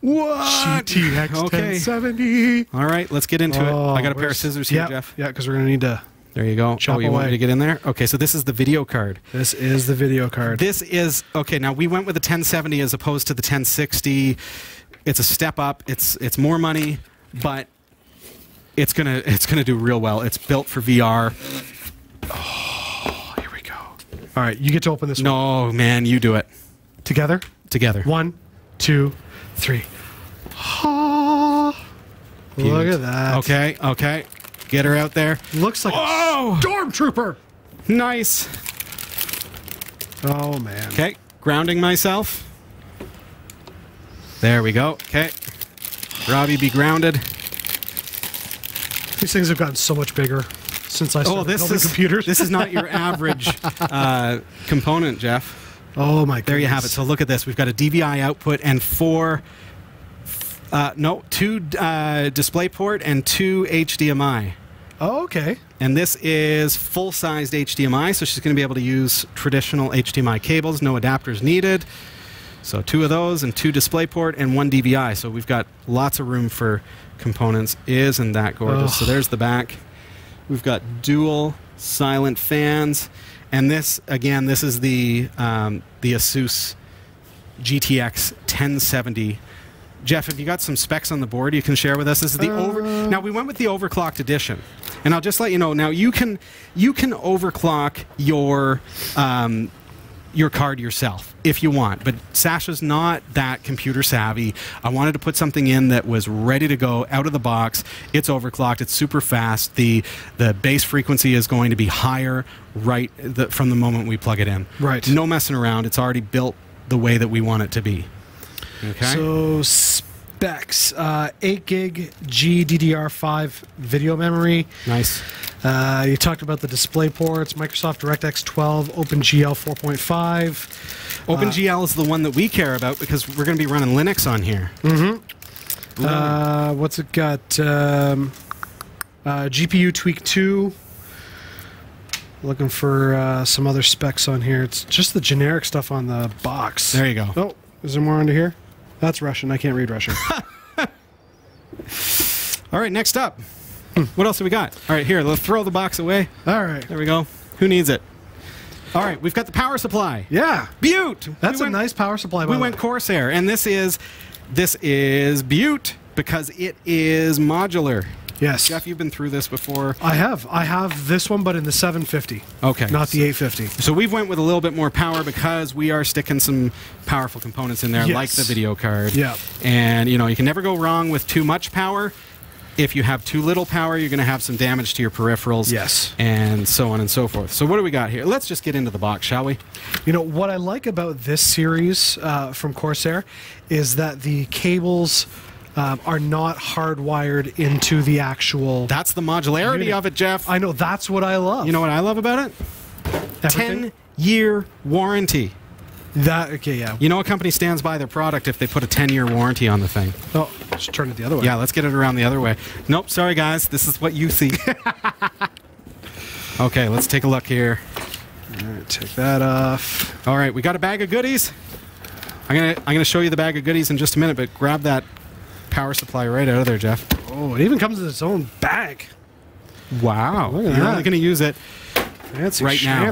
What? GTX 1070. All right, let's get into it. I got a pair of scissors here, Jeff. Yeah, because we're going to need to... There you go. Chop you away. want me to get in there? Okay, so this is the video card. This is the video card. This is, okay, now we went with the 1070 as opposed to the 1060. It's a step up. It's more money, but it's gonna do real well. It's built for VR. Oh, here we go. All right, you get to open this one. No, man, you do it. Together? Together. 1, 2, 3. Look at that. Okay, okay. Get her out there. Looks like a stormtrooper. Nice. Oh, man. Okay, grounding myself. There we go. Okay. Robbie, be grounded. These things have gotten so much bigger since I started building computers. This is not your average component, Jeff. Oh, my goodness. There you have it. So look at this. We've got a DVI output and 2 DisplayPort and 2 HDMI. Oh, okay. And this is full-sized HDMI, so she's going to be able to use traditional HDMI cables, no adapters needed. So 2 of those and 2 DisplayPort and 1 DVI. So we've got lots of room for components. Isn't that gorgeous? So there's the back. We've got dual silent fans. And this, again, this is the ASUS GTX 1070. Jeff, have you got some specs on the board you can share with us? This is the Now we went with the overclocked edition, and I'll just let you know. Now you can overclock your card yourself if you want, but Sasha's not that computer savvy. I wanted to put something in that was ready to go out of the box. It's overclocked. It's super fast. The base frequency is going to be higher from the moment we plug it in. Right. No messing around. It's already built the way that we want it to be. Okay. So specs: 8 gig GDDR5 video memory. Nice. You talked about the display ports: Microsoft DirectX 12, OpenGL 4.5. OpenGL is the one that we care about because we're going to be running Linux on here. What's it got? GPU Tweak 2. Looking for some other specs on here. It's just the generic stuff on the box. There you go. Oh, is there more under here? That's Russian. I can't read Russian. All right, next up. What else do we got? All right, here, let's throw the box away. All right. There we go. Who needs it? All right, we've got the power supply. Yeah. Butte. That's a nice power supply. We went Corsair, and this is Butte because it is modular. Yes. Jeff, you've been through this before. I have. I have this one, but in the 750. Okay. Not the 850. So we've went with a little bit more power because we are sticking some powerful components in there, like the video card. Yeah. And, you can never go wrong with too much power. If you have too little power, you're going to have some damage to your peripherals. Yes. And so on and so forth. So what do we got here? Let's just get into the box, shall we? What I like about this series from Corsair is that the cables are not hardwired into the actual... That's the modularity of it, Jeff. I know. That's what I love. You know what I love about it? Everything? 10-year warranty. Okay, yeah. You know a company stands by their product if they put a 10-year warranty on the thing. Oh, just turn it the other way. Yeah, let's get it around the other way. Nope, sorry guys. This is what you see. Okay, let's take a look here. All right, take that off. All right, we got a bag of goodies. I'm gonna show you the bag of goodies in just a minute, but grab that power supply right out of there, Jeff. Oh, it even comes in its own bag. Wow. Look at You're that. only going to use it Fancy right now.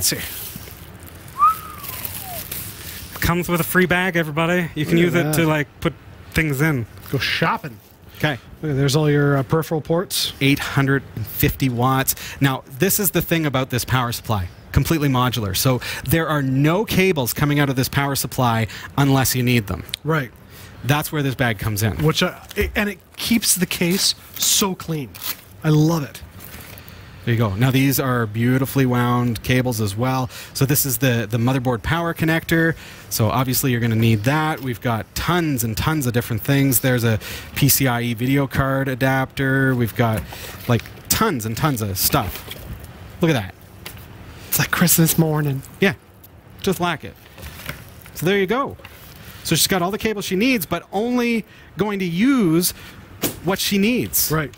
Comes with a free bag, everybody. You can use it to put things in. Go shopping. Okay. Look, there's all your peripheral ports. 850 watts. Now, this is the thing about this power supply. Completely modular. So there are no cables coming out of this power supply unless you need them. Right. That's where this bag comes in. And it keeps the case so clean. I love it. There you go. Now these are beautifully wound cables as well. So this is the motherboard power connector. So obviously you're going to need that. We've got tons and tons of different things. There's a PCIe video card adapter. We've got tons and tons of stuff. Look at that. It's like Christmas morning. Yeah, just like it. So there you go. So she's got all the cables she needs, but only going to use what she needs. Right.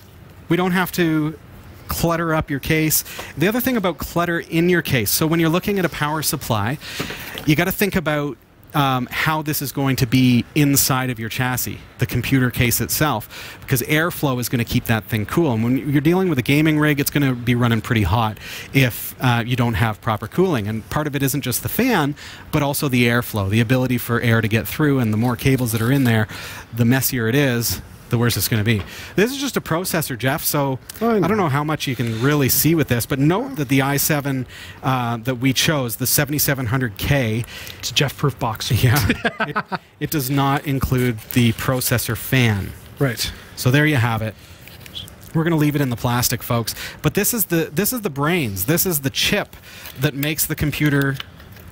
We don't have to clutter up your case. The other thing about clutter in your case, so when you're looking at a power supply, you got to think about how this is going to be inside of your chassis, the computer case itself, because airflow is going to keep that thing cool. And when you're dealing with a gaming rig, it's going to be running pretty hot if you don't have proper cooling. And part of it isn't just the fan, but also the airflow, the ability for air to get through. And the more cables that are in there, the messier it is, the worse it's going to be. This is just a processor, Jeff, so I don't know how much you can really see with this, but note that the i7 that we chose, the 7700K... It's a Jeff-proof box. Yeah. it does not include the processor fan. Right. So there you have it. We're going to leave it in the plastic, folks. But this is the brains. This is the chip that makes the computer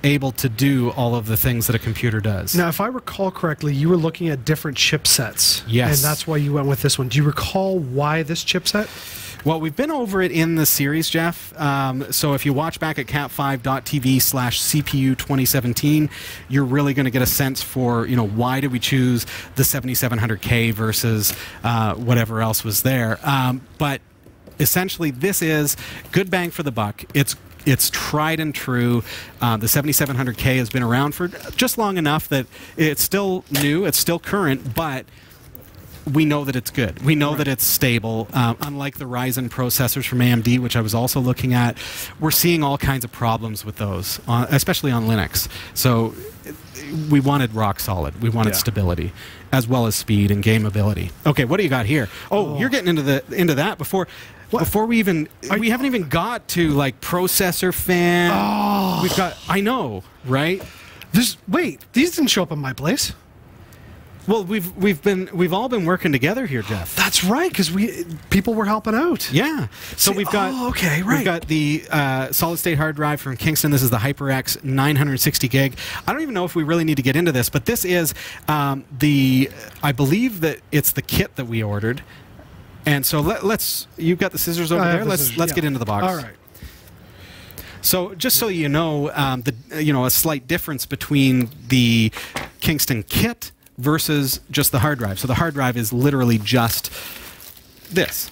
able to do all of the things that a computer does. Now, if I recall correctly, you were looking at different chipsets. Yes. And that's why you went with this one. Do you recall why this chipset? Well, we've been over it in the series, Jeff. So if you watch back at cat5.tv/CPU 2017, you're really going to get a sense for, why did we choose the 7700K versus whatever else was there. But essentially, this is good bang for the buck. It's It's tried and true. The 7700K has been around for just long enough that it's still new, it's still current, but we know that it's good. We know that it's stable. Unlike the Ryzen processors from AMD, which I was also looking at, we're seeing all kinds of problems with those, especially on Linux. So we wanted rock solid. We wanted stability, as well as speed and gameability. Okay, what do you got here? Oh, you're getting into that before. What? Before we haven't even got to like processor fan. Oh. We've got. I know, right? Wait, these didn't show up in my place. Well, we've all been working together here, Jeff. That's right, because people were helping out. Yeah. So we've got. Oh, okay, right. We've got the solid state hard drive from Kingston. This is the HyperX 960 gig. I don't even know if we really need to get into this, but this is I believe that it's the kit that we ordered. And so let's. You've got the scissors over there. Let's get into the box. All right. So just so you know, a slight difference between the Kingston kit versus just the hard drive. So the hard drive is literally just this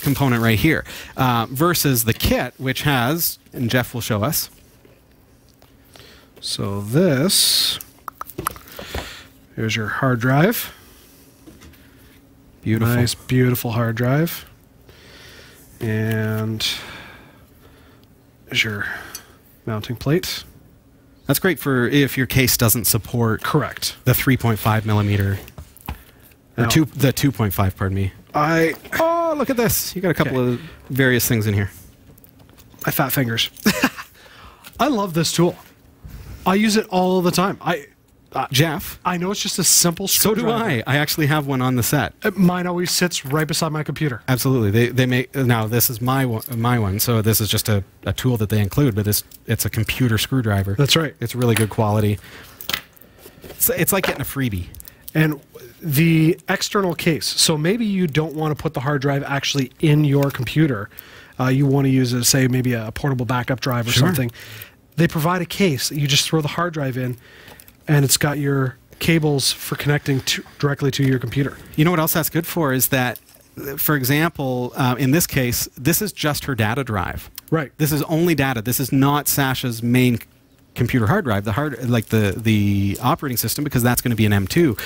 component right here, versus the kit, which has, and Jeff will show us. So here's your hard drive. Beautiful. Nice, beautiful hard drive. And there's your mounting plate. That's great for if your case doesn't support Correct. the 3.5 millimeter or the 2.5. Pardon me. Oh, look at this! You got a couple of various things in here. My fat fingers. I love this tool. I use it all the time. Jeff, I know it's just a simple so do screwdriver. I. I actually have one on the set. Mine always sits right beside my computer. Absolutely. They make now. This is my one. So this is just a tool that they include, but it's a computer screwdriver. That's right. It's really good quality. It's like getting a freebie. And the external case. So maybe you don't want to put the hard drive actually in your computer. You want to use, say, maybe a portable backup drive or something. They provide a case that you just throw the hard drive in, and it's got your cables for connecting directly to your computer. You know what else that's good for is that, for example, in this case, this is just her data drive. Right. This is only data. This is not Sasha's main computer hard drive, the operating system, because that's going to be an M2.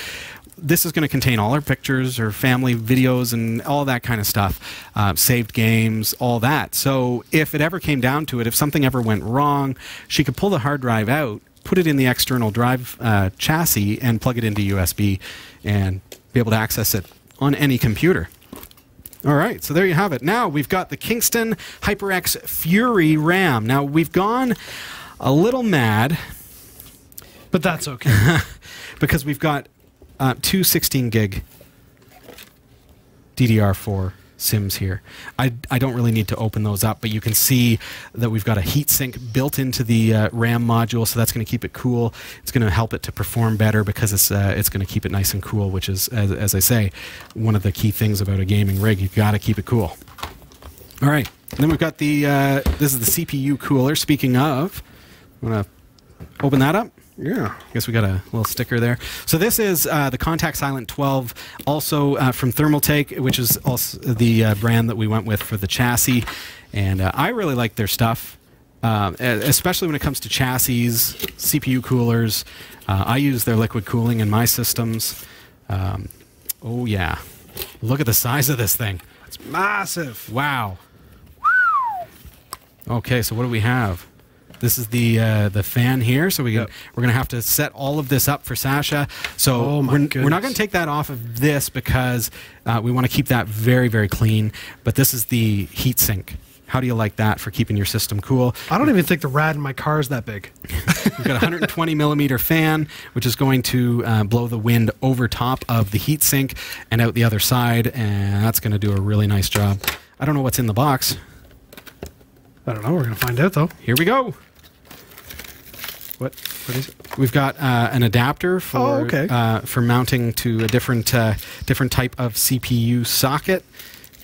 This is going to contain all her pictures, her family videos, and all that kind of stuff, saved games, all that. So if it ever came down to it, if something ever went wrong, she could pull the hard drive out, put it in the external drive chassis, and plug it into USB and be able to access it on any computer. All right, so there you have it. Now we've got the Kingston HyperX Fury RAM. Now we've gone a little mad, but that's okay. because we've got two 16 gig DDR4 SIMs here. I don't really need to open those up, but you can see that we've got a heatsink built into the RAM module, so that's going to keep it cool. It's going to help it to perform better because it's going to keep it nice and cool, which is, as I say, one of the key things about a gaming rig. You've got to keep it cool. All right, and then we've got the this is the CPU cooler. Speaking of, I'm going to open that up. Yeah. I guess we got a little sticker there. So this is the Contac Silent 12, also from Thermaltake, which is also the brand that we went with for the chassis. And I really like their stuff, especially when it comes to chassis, CPU coolers. I use their liquid cooling in my systems. Oh, yeah. Look at the size of this thing. It's massive. Wow. Okay, so what do we have? This is the fan here, so we're going to have to set all of this up for Sasha. So we're not going to take that off of this because we want to keep that very, very clean. But this is the heatsink. How do you like that for keeping your system cool? I don't even think the rad in my car is that big. We've got a 120 millimeter fan, which is going to blow the wind over top of the heatsink and out the other side, and that's going to do a really nice job. I don't know what's in the box. I don't know. We're going to find out, though. Here we go. What is it? We've got an adapter for mounting to a different type of CPU socket,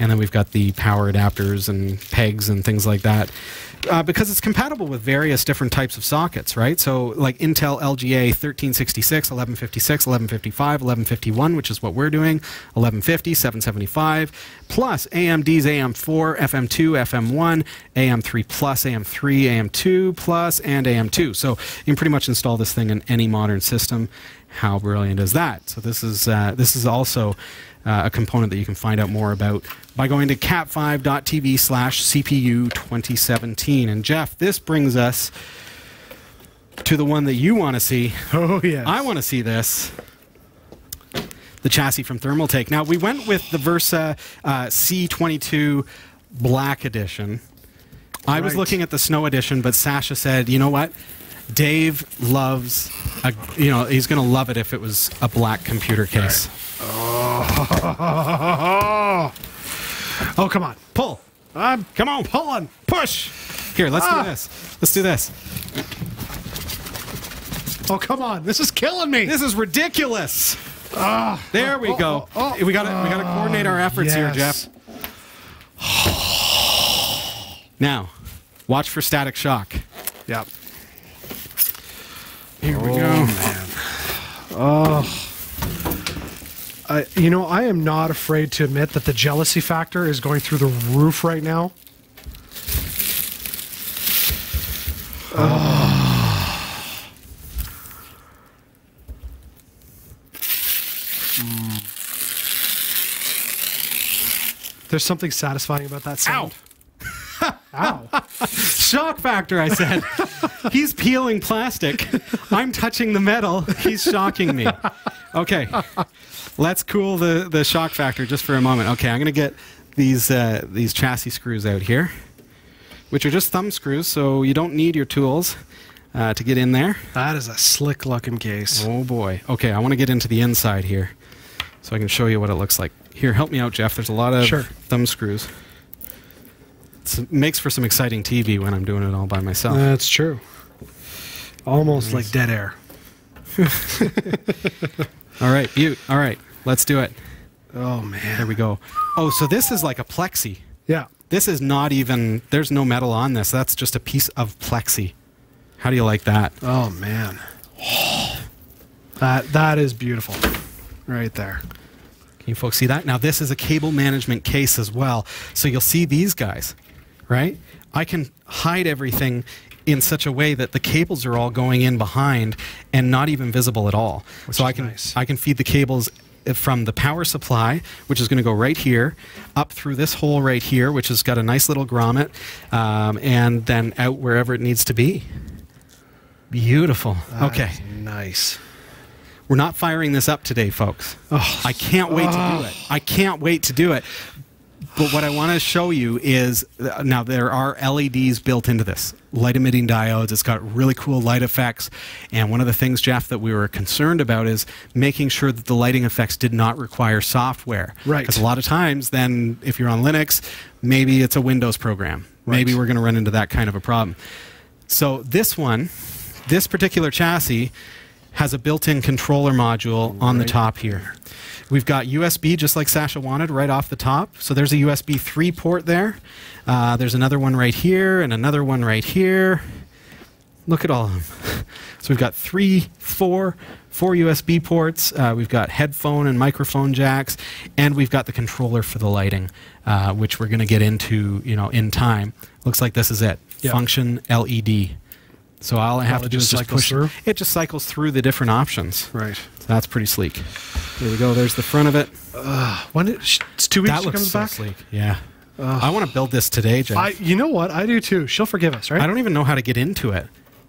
And then we've got the power adapters and pegs and things like that. Because it's compatible with various different types of sockets, right? So like Intel LGA 1366, 1156, 1155, 1151, which is what we're doing, 1150, 775, plus AMD's AM4, FM2, FM1, AM3 plus, AM3, AM2 plus, and AM2. So you can pretty much install this thing in any modern system. How brilliant is that? So this is also a component that you can find out more about by going to cat5.tv/CPU 2017. And Jeff, this brings us to the one that you want to see. Oh, yes. I want to see this. The chassis from Thermaltake. Now, we went with the Versa C22 Black Edition. I was looking at the Snow Edition, but Sasha said, you know what? Dave loves, he's going to love it if it was a black computer case. Oh, come on. Pull. Come on, pulling. Push. Here, let's do this. Let's do this. Oh, come on. This is killing me. This is ridiculous. There we go. We got to coordinate our efforts here, Jeff. Now, watch for static shock. Yep. Here we go. Man. I am not afraid to admit that the jealousy factor is going through the roof right now. There's something satisfying about that sound. Ow. Shock factor, I said. He's peeling plastic. I'm touching the metal. He's shocking me. Okay. Let's cool the shock factor just for a moment. Okay, I'm going to get these chassis screws out here, which are just thumb screws, so you don't need your tools to get in there. That is a slick-looking case. Oh, boy. Okay, I want to get into the inside here so I can show you what it looks like. Here, help me out, Jeff. There's a lot of thumb screws. It makes for some exciting TV when I'm doing it all by myself. That's true. Almost like dead air. All right, Butte. All right, let's do it. Oh, man. There we go. Oh, so this is like a plexi. Yeah. This is not even, there's no metal on this. That's just a piece of plexi. How do you like that? Oh, man. That is beautiful. Right there. Can you folks see that? Now, this is a cable management case as well. So you'll see these guys, right? I can hide everything in such a way that the cables are all going in behind and not even visible at all. So I can feed the cables from the power supply, which is going to go right here, up through this hole right here, which has got a nice little grommet, and then out wherever it needs to be. Beautiful. Okay. Nice. We're not firing this up today, folks. Oh, I can't wait to do it. I can't wait to do it. But what I want to show you is, now there are LEDs built into this, light emitting diodes. It's got really cool light effects. And one of the things, Jeff, that we were concerned about is making sure that the lighting effects did not require software. Right. Because a lot of times then, if you're on Linux, maybe it's a Windows program. Right. Maybe we're going to run into that kind of a problem. So this one, this particular chassis, has a built-in controller module on the top here. We've got USB, just like Sasha wanted, right off the top. So there's a USB 3 port there. There's another one right here and another one right here. Look at all of them. So we've got four USB ports. We've got headphone and microphone jacks, and we've got the controller for the lighting, which we're going to get into, in time. Looks like this is it. Yep. Function LED. So all I have to do is just push through. It just cycles through the different options. Right. So that's pretty sleek. There we go. There's the front of it. It's 2 weeks that she comes back? Sleek. Yeah. I want to build this today, Jeff. You know what? I do too. She'll forgive us, right? I don't even know how to get into it.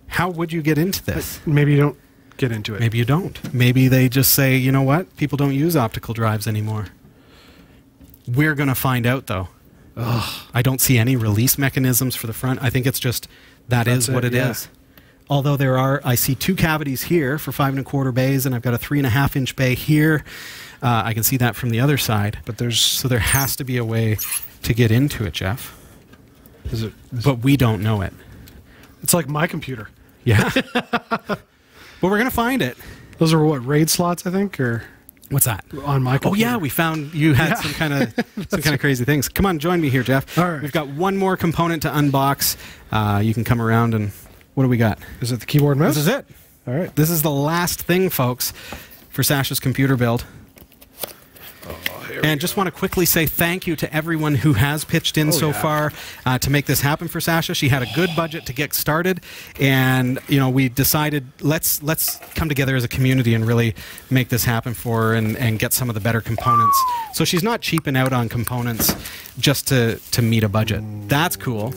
How would you get into this? Maybe you don't get into it. Maybe you don't. Maybe they just say, you know what? People don't use optical drives anymore. We're going to find out, though. I don't see any release mechanisms for the front. I think it's just that is what it is. Although I see 2 cavities here for 5 1/4 bays, and I've got a 3.5 inch bay here. I can see that from the other side. But so there has to be a way to get into it, Jeff. But we don't know it. It's like my computer. Yeah. But we're going to find it. Those are what, RAID slots, I think? Or What's that? On my computer. Oh yeah, we found you had some kind of crazy things. Come on, join me here, Jeff. All right. We've got one more component to unbox. You can come around and what do we got? Is it the keyboard and mouse? This is it. All right. This is the last thing, folks, for Sasha's computer build. And just want to quickly say thank you to everyone who has pitched in so far to make this happen for Sasha. She had a good budget to get started, and we decided let's come together as a community and really make this happen for her and get some of the better components. So she's not cheaping out on components just to meet a budget. That's cool.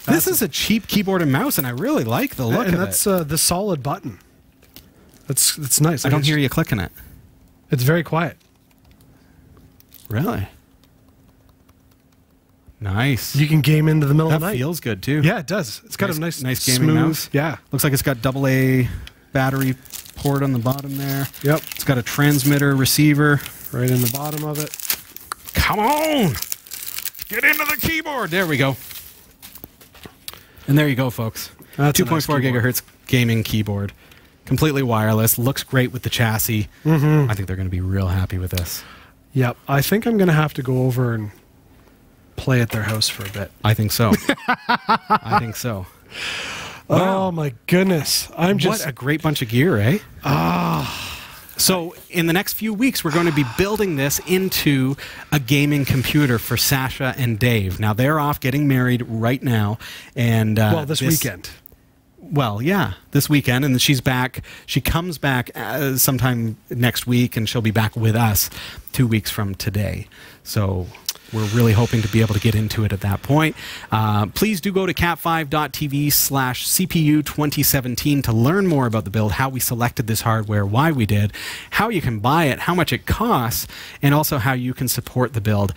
This is a cheap keyboard and mouse, and I really like the look of it. And that's the solid button. That's nice. I don't hear you clicking it. It's very quiet. Really? Nice. You can game into the middle of the night. That feels good too. Yeah, it does. It's got a nice gaming smooth mouse. Yeah. Looks like it's got AA battery port on the bottom there. Yep. It's got a transmitter receiver right in the bottom of it. Come on! Get into the keyboard. There we go. And there you go, folks. That's 2.4 gigahertz gaming keyboard. Completely wireless. Looks great with the chassis. I think they're going to be real happy with this. Yep. I think I'm going to have to go over and play at their house for a bit. I think so. I think so. Wow. Oh, my goodness. What a great bunch of gear, eh? So in the next few weeks, we're going to be building this into a gaming computer for Sasha and Dave. Now, they're off getting married right now. And this weekend. Well, yeah, this weekend, and then she's back. She comes back sometime next week, and she'll be back with us 2 weeks from today. So we're really hoping to be able to get into it at that point. Please do go to cat5.tv/CPU2017 to learn more about the build, how we selected this hardware, why we did, how you can buy it, how much it costs, and also how you can support the build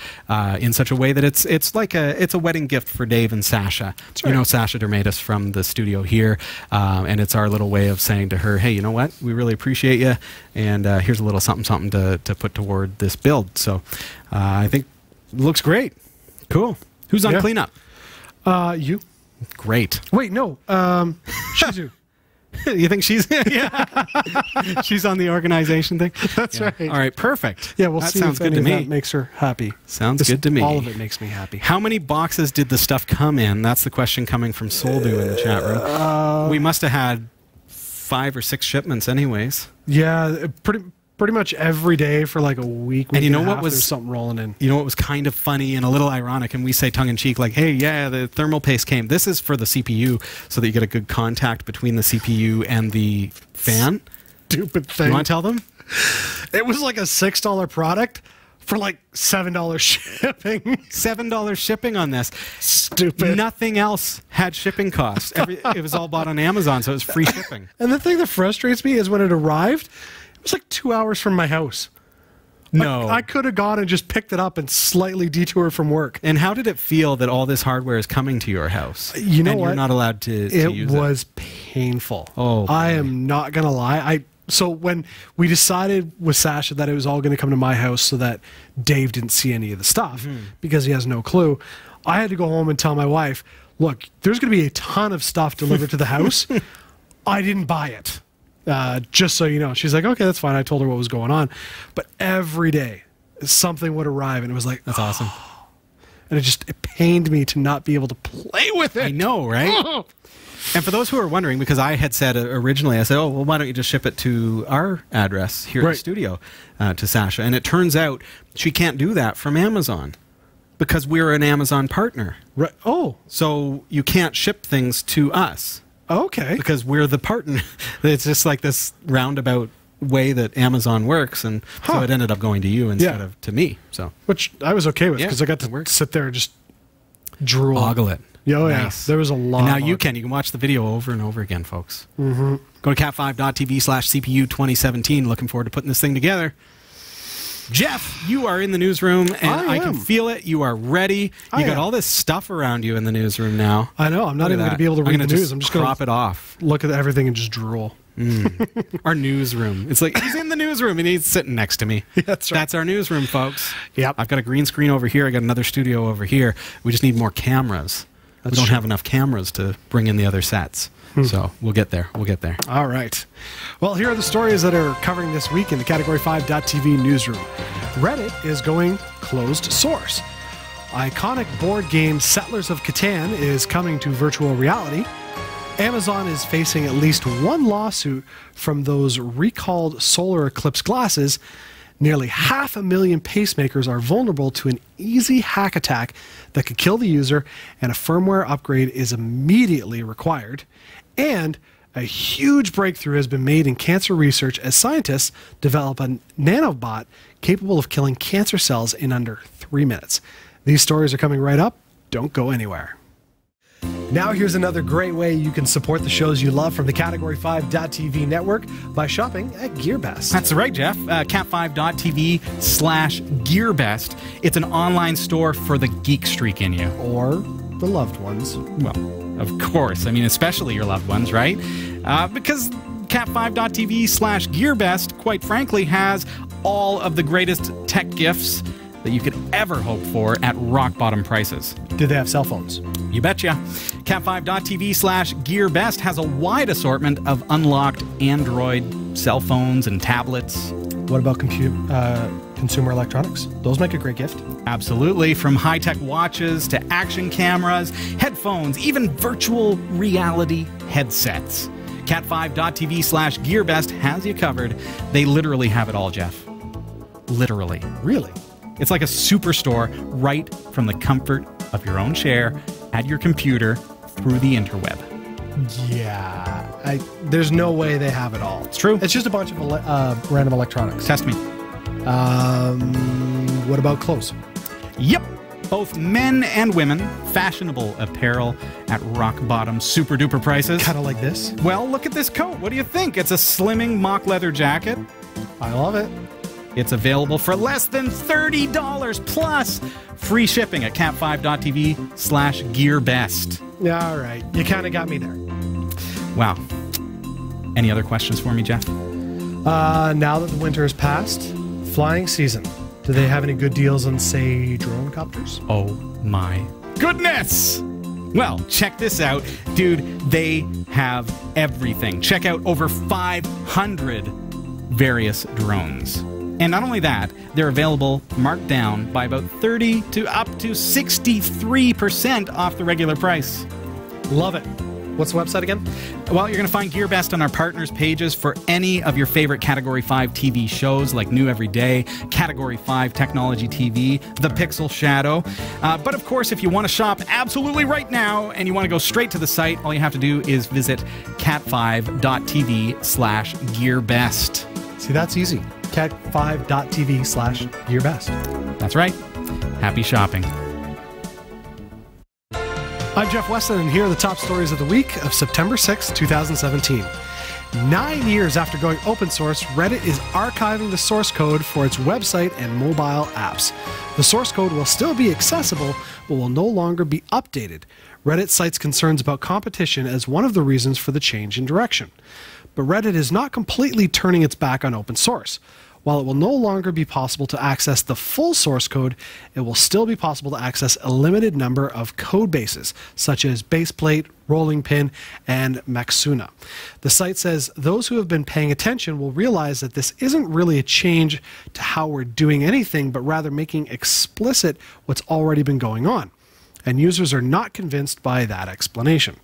in such a way that it's like a wedding gift for Dave and Sasha. Right. You know Sasha Dermatis from the studio here, and it's our little way of saying to her, hey, you know what? We really appreciate you, and here's a little something to put toward this build. So I think looks great. Cool. Who's on cleanup? You. Great. Wait, no. Shizu. You think she's she's on the organization thing? That's right. All right, perfect. Yeah, we'll that see sounds if good any to of me. that makes her happy. Sounds good to me. All of it makes me happy. How many boxes did the stuff come in? That's the question coming from Soldu in the chat room. We must have had 5 or 6 shipments anyways. Yeah, pretty much every day for like a week. And you know what was there's something rolling in? You know what was kind of funny and a little ironic, and we say tongue in cheek, like, "Hey, yeah, the thermal paste came. This is for the CPU, so that you get a good contact between the CPU and the fan." Stupid thing. You want to tell them? It was like a $6 product for like $7 shipping. $7 shipping on this. Stupid. Nothing else had shipping costs. It was all bought on Amazon, so it was free shipping. And the thing that frustrates me is when it arrived, it was like 2 hours from my house. No. I could have gone and just picked it up and slightly detoured from work. And how did it feel that all this hardware is coming to your house? You know and what? You're not allowed to use it. It was painful. Oh, boy. I am not going to lie. So when we decided with Sasha that it was all going to come to my house so that Dave didn't see any of the stuff because he has no clue, I had to go home and tell my wife, look, there's going to be a ton of stuff delivered to the house. I didn't buy it. Just so you know. She's like, okay, that's fine. I told her what was going on. But every day, something would arrive, and it was like, that's awesome. And it pained me to not be able to play with it. I know, right? And for those who are wondering, because I had said originally, I said, oh, well, why don't you just ship it to our address here at the studio to Sasha? And it turns out she can't do that from Amazon because we're an Amazon partner. Right. Oh. So you can't ship things to us. Okay. Because we're the partner. It's just like this roundabout way that Amazon works, and so it ended up going to you instead of to me. So, which I was okay with because I got to sit there and just drool. Ogle it. Yeah, nice. There was a lot. And now you can watch the video over and over again, folks. Go to cat5.tv/CPU2017. Looking forward to putting this thing together. Jeff, you are in the newsroom, and I can feel it. You are ready. You got all this stuff around you in the newsroom now. I know. I'm not even going to be able to read the news. I'm just going to crop it off. Look at everything and just drool. Our newsroom. It's like he's in the newsroom and he's sitting next to me. That's right. That's our newsroom, folks. Yep. I've got a green screen over here. I got another studio over here. We just need more cameras. we don't have enough cameras to bring in the other sets. So we'll get there. We'll get there. All right. Well, here are the stories that are covering this week in the Category 5.tv newsroom. Reddit is going closed source. Iconic board game Settlers of Catan is coming to virtual reality. Amazon is facing at least one lawsuit from those recalled solar eclipse glasses. Nearly 500,000 pacemakers are vulnerable to an easy hack attack that could kill the user, and a firmware upgrade is immediately required. And a huge breakthrough has been made in cancer research as scientists develop a nanobot capable of killing cancer cells in under 3 minutes. These stories are coming right up. Don't go anywhere. Now here's another great way you can support the shows you love from the Category 5.tv network by shopping at GearBest. That's right, Jeff. cat5.tv/GearBest. It's an online store for the geek streak in you. Or the loved ones. Well, of course. I mean, especially your loved ones, right? Because cat5.tv/GearBest, quite frankly, has all of the greatest tech gifts that you could ever hope for at rock-bottom prices. Do they have cell phones? You betcha. Cat5.tv/GearBest has a wide assortment of unlocked Android cell phones and tablets. What about consumer electronics? Those make a great gift. Absolutely. From high-tech watches to action cameras, headphones, even virtual reality headsets. Cat5.tv/GearBest has you covered. They literally have it all, Jeff. Literally. Really? It's like a superstore right from the comfort of your own chair at your computer through the interweb. Yeah. There's no way they have it all. It's true. It's just a bunch of random electronics. Test me. What about clothes? Yep. Both men and women, fashionable apparel at rock-bottom, super-duper prices. Kind of like this? Well, look at this coat. What do you think? It's a slimming mock leather jacket. I love it. It's available for less than $30 plus free shipping at cat5.tv/GearBest. Yeah, all right. You kind of got me there. Wow. Any other questions for me, Jeff? Now that the winter has passed, flying season. Do they have any good deals on, say, drone copters? Oh my goodness! Well, check this out. Dude, they have everything. Check out over 500 various drones. And not only that, they're available marked down by about 30 to up to 63% off the regular price. Love it. What's the website again? Well, you're going to find GearBest on our partners pages for any of your favorite Category 5 TV shows like New Every Day, Category 5 Technology TV, The Pixel Shadow. But of course, if you want to shop absolutely right now and you want to go straight to the site, all you have to do is visit cat5.tv/GearBest. See, that's easy. cat5.tv/GearBest. That's right. Happy shopping. I'm Jeff Weston, and here are the top stories of the week of September 6, 2017. 9 years after going open source, Reddit is archiving the source code for its website and mobile apps. The source code will still be accessible, but will no longer be updated. Reddit cites concerns about competition as one of the reasons for the change in direction. But Reddit is not completely turning its back on open source. While it will no longer be possible to access the full source code, it will still be possible to access a limited number of code bases, such as Baseplate, Rolling Pin, and MAXIMUS. The site says those who have been paying attention will realize that this isn't really a change to how we're doing anything, but rather making explicit what's already been going on. And users are not convinced by that explanation.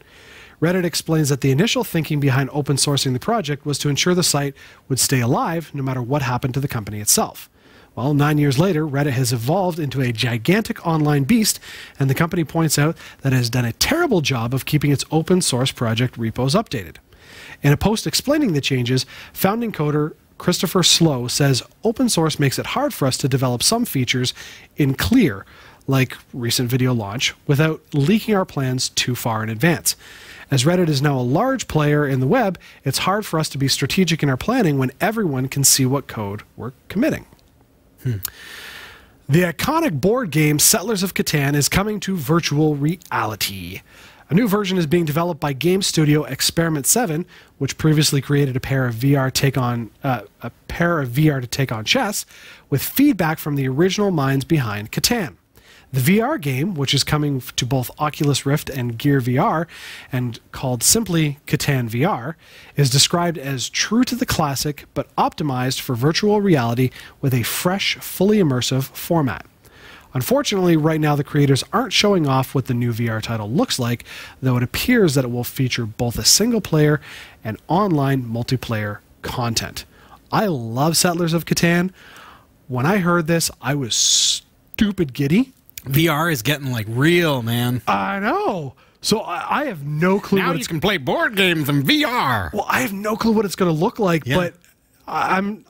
Reddit explains that the initial thinking behind open sourcing the project was to ensure the site would stay alive no matter what happened to the company itself. Well, 9 years later, Reddit has evolved into a gigantic online beast, and the company points out that it has done a terrible job of keeping its open source project repos updated. In a post explaining the changes, founding coder Christopher Slow says open source makes it hard for us to develop some features in clear, like recent video launch, without leaking our plans too far in advance. As Reddit is now a large player in the web, it's hard for us to be strategic in our planning when everyone can see what code we're committing. The iconic board game Settlers of Catan is coming to virtual reality. A new version is being developed by game studio Experiment 7, which previously created a pair of VR to take on chess, with feedback from the original minds behind Catan. The VR game, which is coming to both Oculus Rift and Gear VR, and called simply Catan VR, is described as true to the classic, but optimized for virtual reality with a fresh, fully immersive format. Unfortunately, right now the creators aren't showing off what the new VR title looks like, though it appears that it will feature both a single-player and online multiplayer content. I love Settlers of Catan. When I heard this, I was stupid giddy. VR is getting like real, man. I know. So I have no clue. Now you can play board games in VR. Well, I have no clue what it's going to look like, but I'm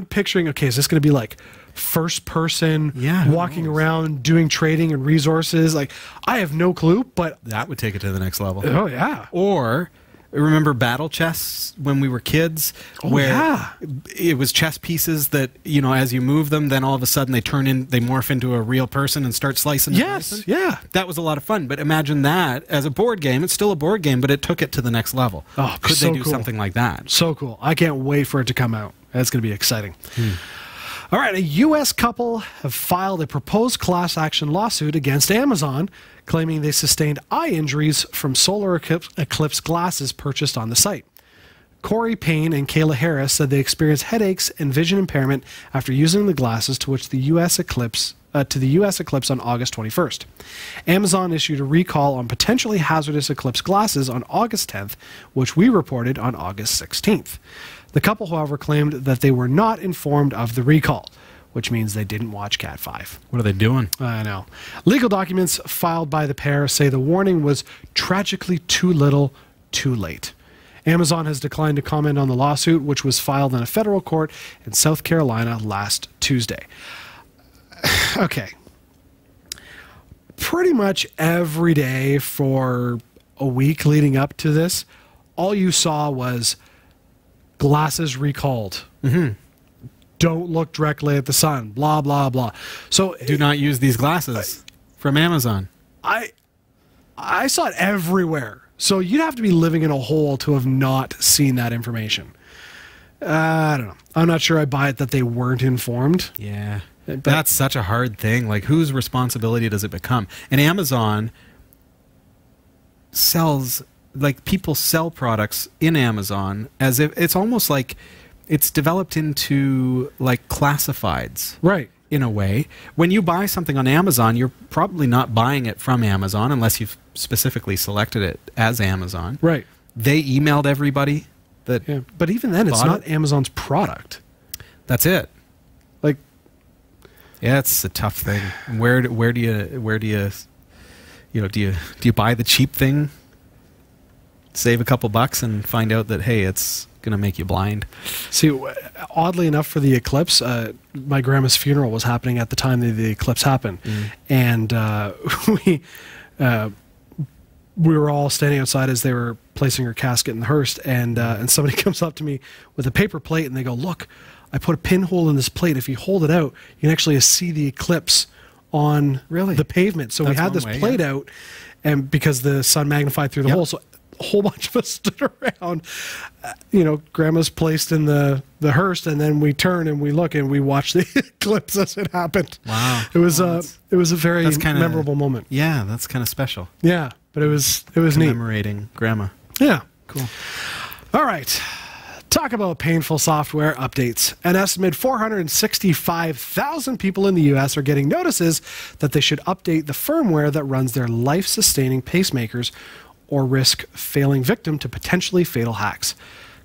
picturing, okay, is this going to be like first person, walking around doing trading and resources? Like, I have no clue, but that would take it to the next level. Oh yeah. Or remember battle chess when we were kids, where it was chess pieces that, you know, as you move them, then all of a sudden they morph into a real person and start slicing. Yes, yeah. That was a lot of fun. But imagine that as a board game. It's still a board game, but it took it to the next level. Oh, could so they do cool. something like that? So cool. I can't wait for it to come out. That's going to be exciting. All right, a U.S. couple have filed a proposed class action lawsuit against Amazon, claiming they sustained eye injuries from solar eclipse glasses purchased on the site. Corey Payne and Kayla Harris said they experienced headaches and vision impairment after using the glasses to the U.S. eclipse on August 21st. Amazon issued a recall on potentially hazardous eclipse glasses on August 10th, which we reported on August 16th. The couple, however, claimed that they were not informed of the recall, which means they didn't watch Cat 5. What are they doing? I know. Legal documents filed by the pair say the warning was tragically too little, too late. Amazon has declined to comment on the lawsuit, which was filed in a federal court in South Carolina last Tuesday. Okay. Pretty much every day for a week leading up to this, all you saw was glasses recalled. Don't look directly at the sun. Blah, blah, blah. So do not use these glasses from Amazon. I saw it everywhere. So you'd have to be living in a hole to have not seen that information. I don't know. I'm not sure I buy it that they weren't informed. Yeah. That's such a hard thing. Like, whose responsibility does it become? And Amazon sells, like, people sell products in Amazon as if it's almost like it's developed into, like, classifieds. Right. In a way. When you buy something on Amazon, you're probably not buying it from Amazon unless you've specifically selected it as Amazon. Right. They emailed everybody that. Yeah. But even then, it's not Amazon's product. That's it. Like, yeah, it's a tough thing. Where do you buy the cheap thing, save a couple bucks, and find out that, hey, it's going to make you blind? See, oddly enough, for the eclipse, my grandma's funeral was happening at the time that the eclipse happened, and we were all standing outside as they were placing her casket in the hearse, and somebody comes up to me with a paper plate, and they go, "Look, I put a pinhole in this plate. If you hold it out, you can actually see the eclipse on the pavement." So we had this plate out, and because the sun magnified through the hole, so a whole bunch of us stood around. Grandma's placed in the hearse, and then we turn and we look and we watch the eclipse as it happened. Wow! It was a very memorable moment. Yeah, that's kind of special. Yeah, but it was neat. Commemorating Grandma. Yeah, cool. All right. Talk about painful software updates. An estimated 465,000 people in the U.S. are getting notices that they should update the firmware that runs their life-sustaining pacemakers or risk falling victim to potentially fatal hacks.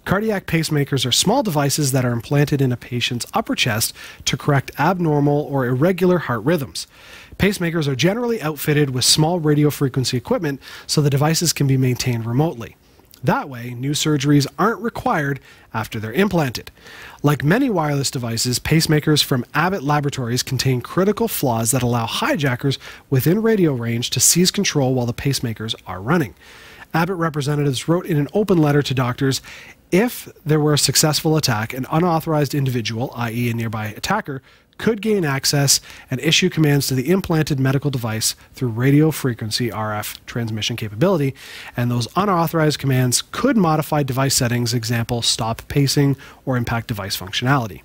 Cardiac pacemakers are small devices that are implanted in a patient's upper chest to correct abnormal or irregular heart rhythms. Pacemakers are generally outfitted with small radio frequency equipment so the devices can be maintained remotely. That way, new surgeries aren't required after they're implanted. Like many wireless devices, pacemakers from Abbott Laboratories contain critical flaws that allow hijackers within radio range to seize control while the pacemakers are running. Abbott representatives wrote in an open letter to doctors, if there were a successful attack, an unauthorized individual, i.e. a nearby attacker, could gain access and issue commands to the implanted medical device through radio frequency RF transmission capability, and those unauthorized commands could modify device settings, example, stop pacing, or impact device functionality.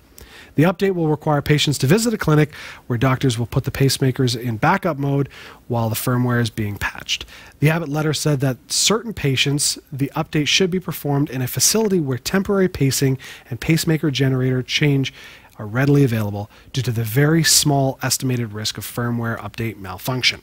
The update will require patients to visit a clinic where doctors will put the pacemakers in backup mode while the firmware is being patched. The Abbott letter said that certain patients, the update should be performed in a facility where temporary pacing and pacemaker generator change are readily available due to the very small estimated risk of firmware update malfunction.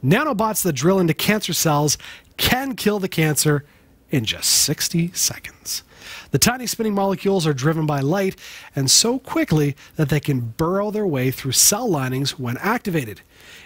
Nanobots that drill into cancer cells can kill the cancer in just 60 seconds. The tiny spinning molecules are driven by light and so quickly that they can burrow their way through cell linings when activated.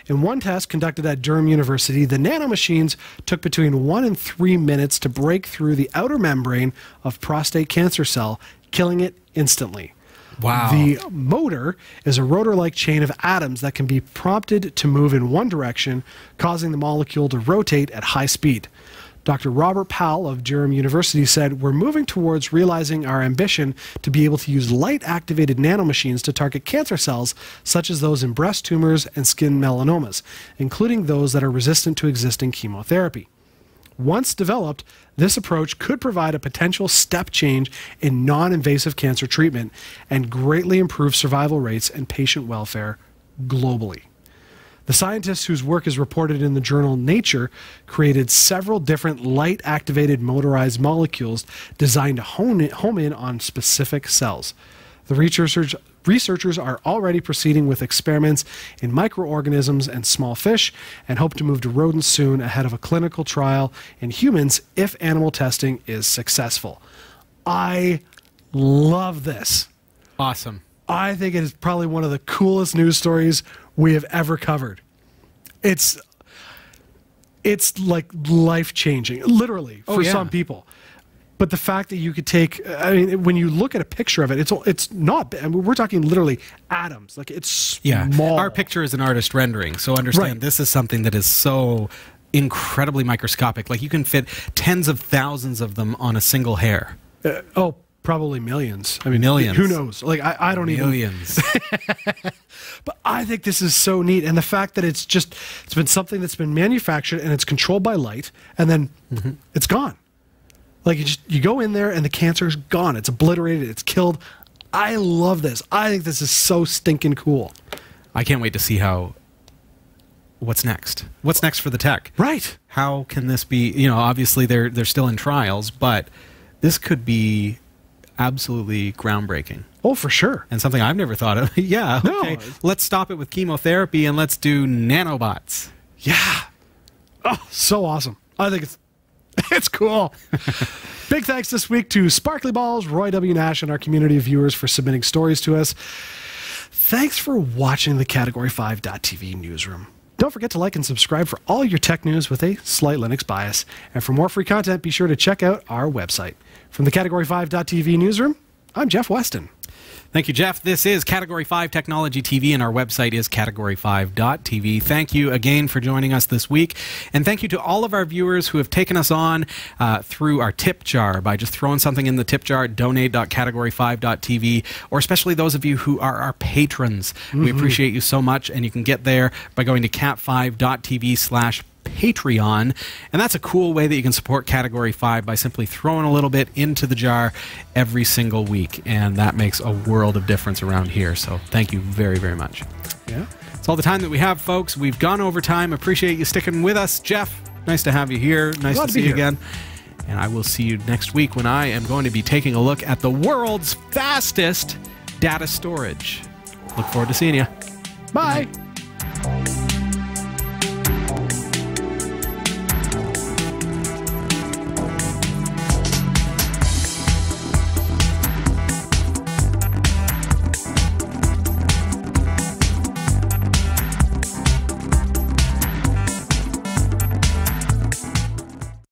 In one test conducted at Durham University, the nanomachines took between 1 and 3 minutes to break through the outer membrane of prostate cancer cell, killing it instantly. Wow. The motor is a rotor-like chain of atoms that can be prompted to move in one direction, causing the molecule to rotate at high speed. Dr. Robert Powell of Durham University said, "We're moving towards realizing our ambition to be able to use light-activated nanomachines to target cancer cells, such as those in breast tumors and skin melanomas, including those that are resistant to existing chemotherapy." Once developed, this approach could provide a potential step change in non-invasive cancer treatment and greatly improve survival rates and patient welfare globally. The scientists whose work is reported in the journal Nature created several different light-activated motorized molecules designed to home in on specific cells. The researchers are already proceeding with experiments in microorganisms and small fish and hope to move to rodents soon ahead of a clinical trial in humans if animal testing is successful. I love this. Awesome. I think it is probably one of the coolest news stories we have ever covered. It's like life-changing, literally, for some people. But the fact that you could take, I mean, when you look at a picture of it, it's not, I mean, we're talking literally atoms. Like, it's small. Our picture is an artist rendering, so understand this is something that is so incredibly microscopic. Like, you can fit tens of thousands of them on a single hair. Probably millions. I mean, millions. Who knows? Like, I don't even. Millions. But I think this is so neat. And the fact that it's been something that's been manufactured and it's controlled by light, and then it's gone. Like, you go in there and the cancer's gone. It's obliterated. It's killed. I love this. I think this is so stinking cool. I can't wait to see what's next. What's next for the tech? Right. How can this be, you know, obviously they're still in trials, but this could be absolutely groundbreaking. Oh, for sure. And something I've never thought of. Yeah, okay. No. Let's stop it with chemotherapy and let's do nanobots. Yeah. Oh, so awesome. I think it's cool. Big thanks this week to Sparkly Balls, Roy W. Nash, and our community of viewers for submitting stories to us. Thanks for watching the Category5.tv newsroom. Don't forget to like and subscribe for all your tech news with a slight Linux bias. And for more free content, be sure to check out our website. From the Category5.tv newsroom, I'm Jeff Weston. Thank you, Jeff. This is Category 5 Technology TV, and our website is category5.tv. Thank you again for joining us this week. And thank you to all of our viewers who have taken us on through our tip jar by just throwing something in the tip jar at donate.category5.tv, or especially those of you who are our patrons. We appreciate you so much, and you can get there by going to cat5.tv/Patreon, and that's a cool way that you can support Category 5 by simply throwing a little bit into the jar every single week, and that makes a world of difference around here, so thank you very, very much. Yeah. It's all the time that we have, folks. We've gone over time. Appreciate you sticking with us. Jeff, nice to have you here. Nice to see you again. And I will see you next week when I am going to be taking a look at the world's fastest data storage. Look forward to seeing you. Bye.